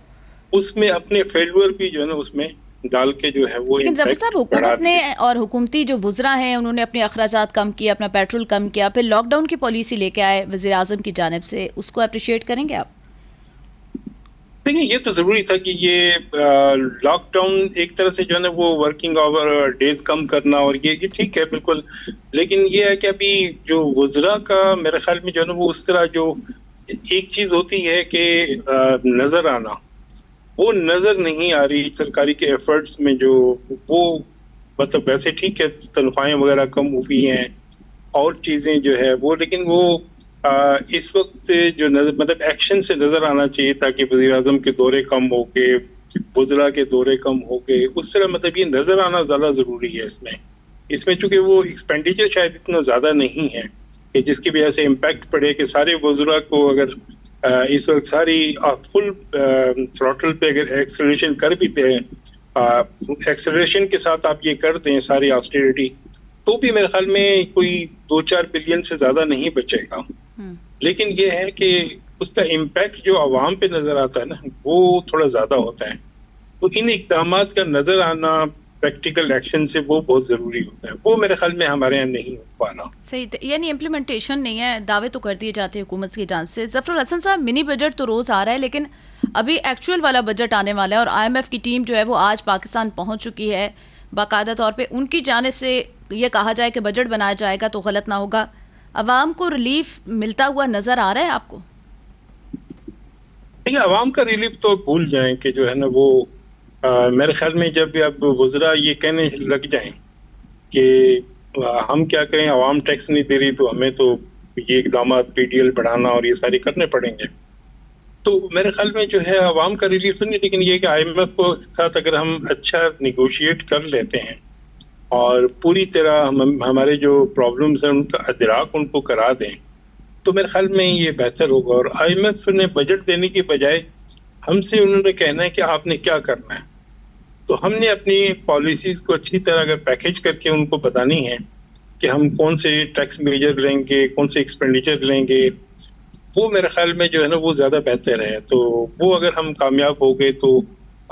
उसमें अपने फेल्यूर भी जो है ना उसमें डाल के जो है वो लेकिन जफर साहब, हुकूमत ने और हुकूमती जो वुज़रा हैं उन्होंने अपने अखराजात कम किए, अपना पेट्रोल कम किया, फिर लॉकडाउन की पॉलिसी लेके आए वज़ीर आज़म की जानिब से, उसको अप्रिशिएट करेंगे आप? देखिए, ये तो जरूरी था कि ये लॉकडाउन एक तरह से जो है ना वो वर्किंग आवर डेज कम करना और ये ठीक है बिल्कुल, लेकिन ये है कि अभी जो वुज़रा का मेरे ख्याल में जो है ना वो उस तरह जो एक चीज होती है कि नजर आना, वो नजर नहीं आ रही सरकारी के एफर्ट्स में। जो वो मतलब वैसे ठीक है तनख्वाहें वगैरह कम हुई हैं और चीजें जो है वो, लेकिन वो इस वक्त जो नजर मतलब एक्शन से नजर आना चाहिए ताकि वज़ीर आज़म के दौरे कम हो गए, वुज़रा के दौरे कम हो गए, उस तरह मतलब ये नजर आना ज्यादा जरूरी है इसमें चूंकि वो एक्सपेंडिचर शायद इतना ज्यादा नहीं है कि जिसकी वजह से इम्पैक्ट पड़े कि सारे वुज़रा को अगर इस वक्त सारी फुल थ्रॉटल पे अगर एक्सेलरेशन कर भी दें, एक्सेलरेशन के साथ आप ये कर दें सारी ऑस्टेरिटी, तो भी मेरे ख्याल में कोई 2-4 बिलियन से ज्यादा नहीं बचेगा। लेकिन ये है कि उसका इम्पैक्ट जो आवाम पे नजर आता है ना वो थोड़ा ज्यादा होता है। तो इन इक़दामात का नजर आना प्रैक्टिकल एक्शन से वो बहुत जरूरी होता है, वो मेरे ख्याल में हमारे यहाँ नहीं हो पा रहा। सही, यानी इम्प्लीमेंटेशन नहीं है, दावे तो कर दिए जाते हैं हुकूमत की जान से। ज़फ़रुल हसन साहब, मिनी बजट तो रोज़ आ रहा है लेकिन अभी एक्चुअल वाला बजट आने वाला है और IMF की टीम जो है वो आज पाकिस्तान पहुँच चुकी है। बाकायदा तौर पर उनकी जानिब से ये कहा जाए कि बजट बनाया जाएगा तो गलत ना होगा। अवाम को रिलीफ मिलता हुआ नज़र आ रहा है आपको? देखिए, अवाम का रिलीफ तो भूल जाएं कि जो है ना वो मेरे ख्याल में जब अब वुज़रा ये कहने लग जाएं कि हम क्या करें, अवाम टैक्स नहीं दे रही तो हमें तो ये इक़दाम PDL बढ़ाना और ये सारे करने पड़ेंगे, तो मेरे ख्याल में जो है अवाम का रिलीफ तो नहीं, लेकिन ये कि IMF को साथ अगर हम अच्छा निगोशिएट कर लेते हैं और पूरी तरह हमारे जो प्रॉब्लम्स हैं उनका अदराक उनको करा दें तो मेरे ख्याल में ये बेहतर होगा। और IMF ने बजट देने की बजाय हमसे उन्होंने कहना है कि आपने क्या करना है, तो हमने अपनी पॉलिसीज को अच्छी तरह अगर पैकेज करके उनको बतानी है कि हम कौन से टैक्स मेजर लेंगे, कौन से एक्सपेंडिचर लेंगे, वो मेरे ख्याल में जो है ना वो ज़्यादा बेहतर है। तो वो अगर हम कामयाब हो गए तो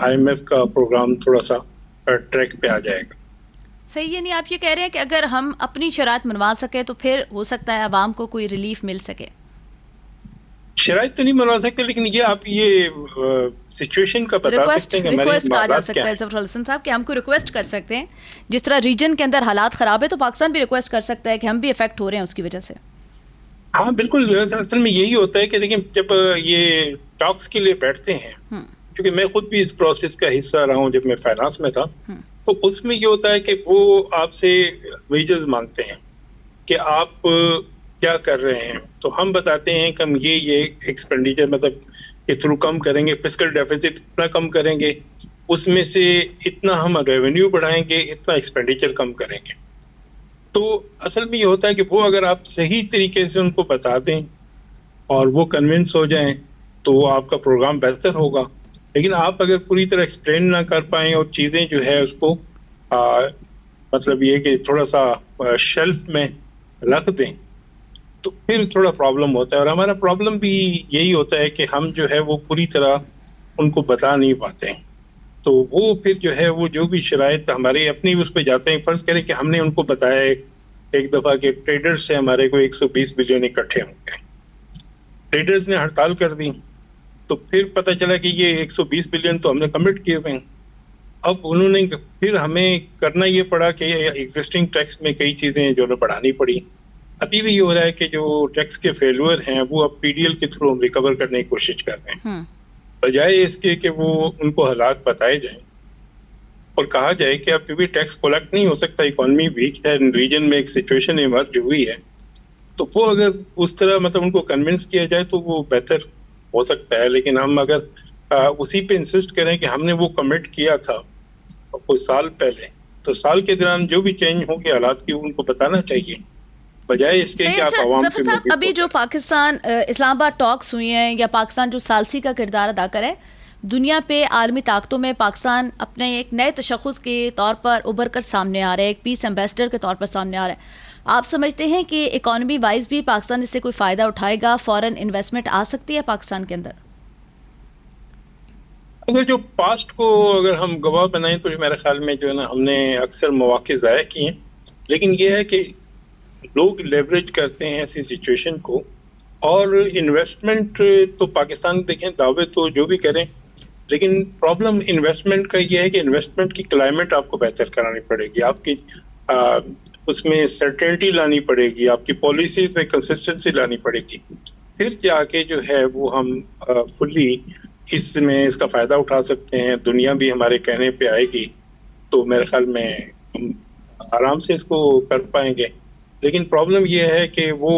IMF का प्रोग्राम थोड़ा सा ट्रैक पे आ जाएगा। सही है, नहीं आप ये कह रहे हैं कि अगर हम अपनी शराइत मनवा सके तो फिर हो सकता है आवाम को कोई रिलीफ मिल सके? शराइत तो नहीं मनवा सकते, लेकिन ये आप ये सिचुएशन का बता सकते हैं कि रिक्वेस्ट कहा जा सकता है ज़फ़रुल हसन साहब कि हम कोई रिक्वेस्ट कर सकते हैं, जिस तरह रीजन के अंदर हालात ख़राब है तो पाकिस्तान भी रिक्वेस्ट कर सकता है कि हम भी इफेक्ट हो रहे हैं उसकी वजह से। हाँ बिल्कुल, असल में यही होता है कि देखिए जब ये टॉक्स के लिए बैठते हैं, क्योंकि मैं खुद भी इस प्रोसेस का हिस्सा रहा हूँ जब मैं फाइनेंस में था, तो उसमें ये होता है कि वो आपसे वेजेस मांगते हैं कि आप क्या कर रहे हैं, तो हम बताते हैं कि हम ये एक्सपेंडिचर मतलब के थ्रू कम करेंगे, फिस्कल डेफिसिट इतना कम करेंगे, उसमें से इतना हम रेवेन्यू बढ़ाएंगे, इतना एक्सपेंडिचर कम करेंगे। तो असल में ये होता है कि वो अगर आप सही तरीके से उनको बता दें और वो कन्विंस हो जाएं तो आपका प्रोग्राम बेहतर होगा। लेकिन आप अगर पूरी तरह एक्सप्लेन ना कर पाएं और चीज़ें जो है उसको मतलब ये कि थोड़ा सा शेल्फ में रख दें तो फिर थोड़ा प्रॉब्लम होता है। और हमारा प्रॉब्लम भी यही होता है कि हम जो है वो पूरी तरह उनको बता नहीं पाते हैं, तो वो फिर जो है वो जो भी शराइत हमारे अपनी उस पर जाते हैं। फर्ज करें कि हमने उनको बताया एक दफ़ा के ट्रेडर्स से हमारे को 120 बिलियन इकट्ठे होंगे, ट्रेडर्स ने हड़ताल कर दी, तो फिर पता चला कि ये 120 बिलियन तो हमने कमिट किए हुए हैं। अब उन्होंने फिर हमें करना ये पड़ा कि एग्जिस्टिंग टैक्स में कई चीज़ें जो है बढ़ानी पड़ी। अभी भी ये हो रहा है कि जो टैक्स के फेल्यूर हैं वो अब PDL के थ्रू हम रिकवर करने की कोशिश कर रहे हैं, बजाय इसके कि वो उनको हालात बताए जाएं और कहा जाए कि अब भी टैक्स कलेक्ट नहीं हो सकता, इकोनॉमी वीक है, रीजन में एक सिचुएशन इमर्ज हुई है। तो वो अगर उस तरह मतलब उनको कन्विंस किया जाए तो वो बेहतर हो सकता है। लेकिन हम अगर उसी पे इंसिस्ट करें कि हमने वो कमिट किया था कुछ साल पहले, तो साल के दौरान जो भी चेंज होंगे हालात की उनको बताना चाहिए बजाय इसके कि आप आवाम जफर साहब, अभी जो पाकिस्तान इस्लामाबाद टॉक्स हुई हैं या पाकिस्तान जो सालसी का किरदार अदा करे दुनिया पे आलमी ताकतों में, पाकिस्तान अपने एक नए तशख़्ख़ुस के तौर पर उभर कर सामने आ रहा है, एक पीस एम्बेसडर के तौर पर सामने आ रहा है। आप समझते हैं कि इकॉनमी वाइज भी पाकिस्तान इससे कोई फ़ायदा उठाएगा, फॉरेन इन्वेस्टमेंट आ सकती है पाकिस्तान के अंदर? अगर जो पास्ट को अगर हम गवाह बनाएं तो मेरे ख्याल में जो है ना, हमने अक्सर मौके ज़ाया किए हैं, लेकिन ये है कि लोग लेवरेज करते हैं ऐसी सिचुएशन को। और इन्वेस्टमेंट तो पाकिस्तान देखें, दावे तो जो भी करें, लेकिन प्रॉब्लम इन्वेस्टमेंट का ये है कि इन्वेस्टमेंट की क्लाइमेट आपको बेहतर करानी पड़ेगी, आपकी उसमें सर्टेनिटी लानी पड़ेगी, आपकी पॉलिसीज में कंसिस्टेंसी लानी पड़ेगी, फिर जाके जो है वो हम फुल्ली इसमें इसका फ़ायदा उठा सकते हैं। दुनिया भी हमारे कहने पे आएगी तो मेरे ख्याल में हम आराम से इसको कर पाएंगे। लेकिन प्रॉब्लम ये है कि वो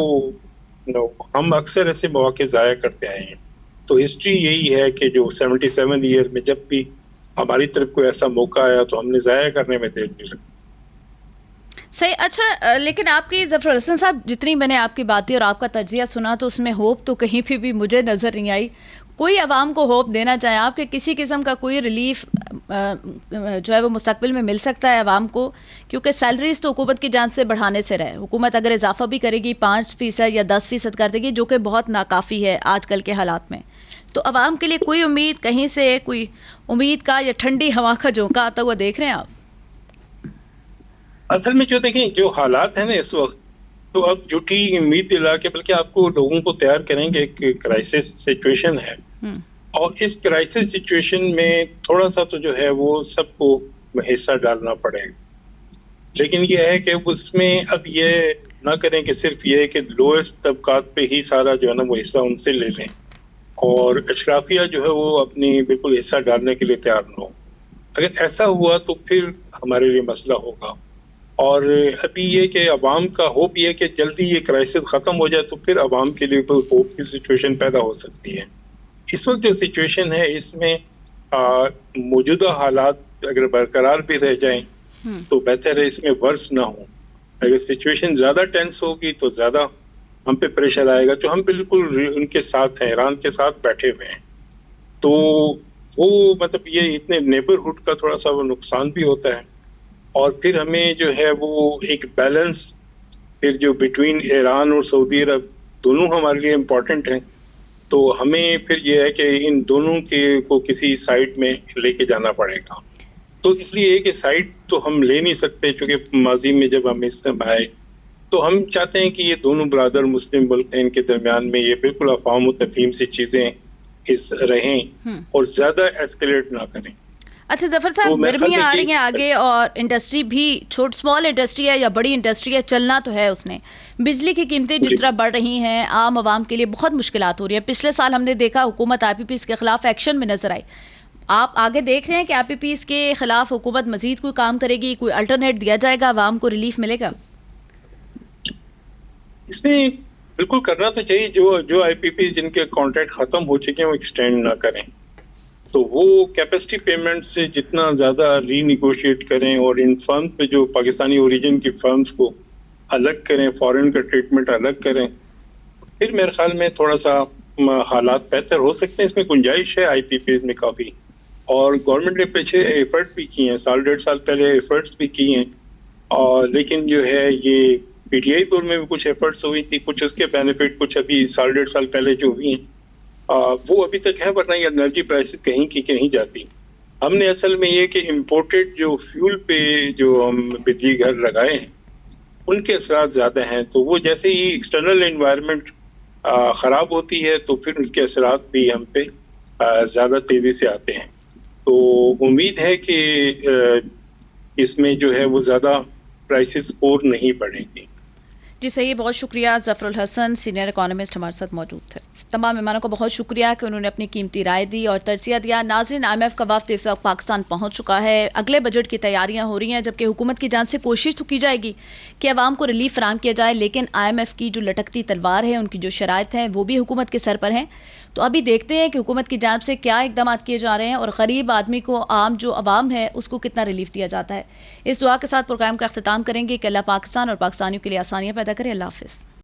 हम अक्सर ऐसे मौके ज़ाया करते आए हैं। तो हिस्ट्री यही है कि जो 77 ईयर में जब भी हमारी तरफ कोई ऐसा मौका आया तो हमने ज़ाया करने में देर नहीं लगी। सही। अच्छा, लेकिन आपकी ज़फ़र हसन साहब, जितनी मैंने आपकी बातें और आपका तज्ज़िया सुना तो उसमें होप तो कहीं पे भी मुझे नज़र नहीं आई। कोई आवाम को होप देना चाहे आप कि किसी किस्म का कोई रिलीफ जो है वो मुस्तकबिल में मिल सकता है आवाम को? क्योंकि सैलरीज तो हुकूमत की जान से बढ़ाने से रहे, हुकूमत अगर इजाफा भी करेगी 5% या 10% कर देगी, जो कि बहुत नाकाफ़ी है आजकल के हालात में। तो आवाम के लिए कोई उम्मीद, कहीं से कोई उम्मीद का या ठंडी हवा का झोंका आता हुआ देख रहे हैं आप? असल में जो देखें, जो हालात हैं ना इस वक्त, तो अब झूठी उम्मीद दिला के बल्कि आपको लोगों को तैयार करेंगे। एक क्राइसिस सिचुएशन है और इस क्राइसिस सिचुएशन में थोड़ा सा तो जो है वो सबको हिस्सा डालना पड़ेगा। लेकिन ये है कि उसमें अब ये ना करें कि सिर्फ ये है कि लोएस्ट तबकात पे ही सारा जो है ना वो हिस्सा उनसे ले लें और अशराफिया जो है वो अपनी बिल्कुल हिस्सा डालने के लिए तैयार न हो। अगर ऐसा हुआ तो फिर हमारे लिए मसला होगा। और अभी ये कि अवाम का होप ये कि जल्दी ये क्राइसिस ख़त्म हो जाए तो फिर अवाम के लिए कोई होप की सिचुएशन पैदा हो सकती है। इस वक्त जो सिचुएशन है इसमें मौजूदा हालात अगर बरकरार भी रह जाएं तो बेहतर है, इसमें वर्स ना हो। अगर सिचुएशन ज़्यादा टेंस होगी तो ज़्यादा हम पे प्रेशर आएगा। जो हम बिल्कुल उनके साथ हैं, ईरान के साथ बैठे हुए हैं, तो वो मतलब ये इतने नेबरहुड का थोड़ा सा वो नुकसान भी होता है। और फिर हमें जो है वो एक बैलेंस फिर जो बिटवीन ईरान और सऊदी अरब दोनों हमारे लिए इम्पोर्टेंट हैं, तो हमें फिर ये है कि इन दोनों के को किसी साइड में लेके जाना पड़ेगा। तो इसलिए कि साइड तो हम ले नहीं सकते, क्योंकि माजी में जब हम इसमें आए तो हम चाहते हैं कि ये दोनों ब्रादर मुस्लिम मुल्क हैं, इनके दरमियान में ये बिल्कुल अफाम व तफहीम से चीज़ें इस रहें और ज़्यादा एस्केलेट ना करें। अच्छा ज़फ़र साहब, गर्मियाँ आ रही हैं आगे और इंडस्ट्री भी स्मॉल इंडस्ट्री है या बड़ी इंडस्ट्री है, चलना तो है उसने। बिजली की कीमतें जिस तरह बढ़ रही हैं, आम आवाम के लिए बहुत मुश्किलात हो रही है। पिछले साल हमने देखा हुकूमत IPPs के ख़िलाफ़ एक्शन में नज़र आई। आप आगे देख रहे हैं कि IPPs के ख़िलाफ़ हुकूमत मज़ीद कोई काम करेगी, कोई अल्टरनेट दिया जाएगा, आवाम को रिलीफ मिलेगा? इसमें बिल्कुल करना तो चाहिए। जो IPPs जिनके कॉन्ट्रैक्ट ख़त्म हो चुके हैं वो एक्सटेंड ना करें, तो वो कैपेसिटी पेमेंट से जितना ज़्यादा रीनिगोशिएट करें और इन फर्म पे जो पाकिस्तानी ओरिजिन की फर्म्स को अलग करें, फॉरेन का ट्रीटमेंट अलग करें, फिर मेरे ख्याल में थोड़ा सा हालात बेहतर हो सकते हैं। इसमें गुंजाइश है IPPs में काफ़ी, और गवर्नमेंट ने पीछे एफर्ट भी किए हैं, 1.5 साल पहले एफर्ट्स भी किए हैं। और लेकिन जो है ये PTI दौर में भी कुछ एफर्ट्स हुई थी, कुछ उसके बेनिफिट कुछ अभी 1.5 साल पहले जो हुई हैं वो अभी तक है, वरना ये एनर्जी प्राइसेस कहीं की कहीं जाती। हमने असल में ये कि इम्पोर्टेड जो फ्यूल पे जो हम बिजली घर लगाए हैं उनके असरात ज़्यादा हैं, तो वो जैसे ही एक्सटर्नल एनवायरनमेंट ख़राब होती है तो फिर उसके असरात भी हम पे ज़्यादा तेज़ी से आते हैं। तो उम्मीद है कि इसमें जो है वो ज़्यादा प्राइसेस और नहीं बढ़ेंगी। जी सही, बहुत शुक्रिया। ज़फ़रुल हसन सीनियर इकोनॉमिस्ट हमारे साथ मौजूद थे। तमाम मेहमानों को बहुत शुक्रिया कि उन्होंने अपनी कीमती राय दी और तज़किया दिया। नाज़रीन, IMF का वफ़द इस वक्त पाकिस्तान पहुँच चुका है। अगले बजट की तैयारियाँ हो रही हैं, जबकि हुकूमत की जान से कोशिश तो की जाएगी कि आवाम को रिलीफ फराहम किया जाए, लेकिन IMF की जो लटकती तलवार है, उनकी जो शराइत हैं वो भी हुकूमत के सर पर हैं। तो अभी देखते हैं कि हुकूमत की जानिब से क्या इकदाम किए जा रहे हैं और गरीब आदमी को, आम जो अवाम है, उसको कितना रिलीफ दिया जाता है। इस दुआ के साथ प्रोग्राम का अख्ताम करेंगे कि अल्लाह पाकिस्तान और पाकिस्तानियों के लिए आसानियाँ पैदा करे। अल्लाह हाफिज़।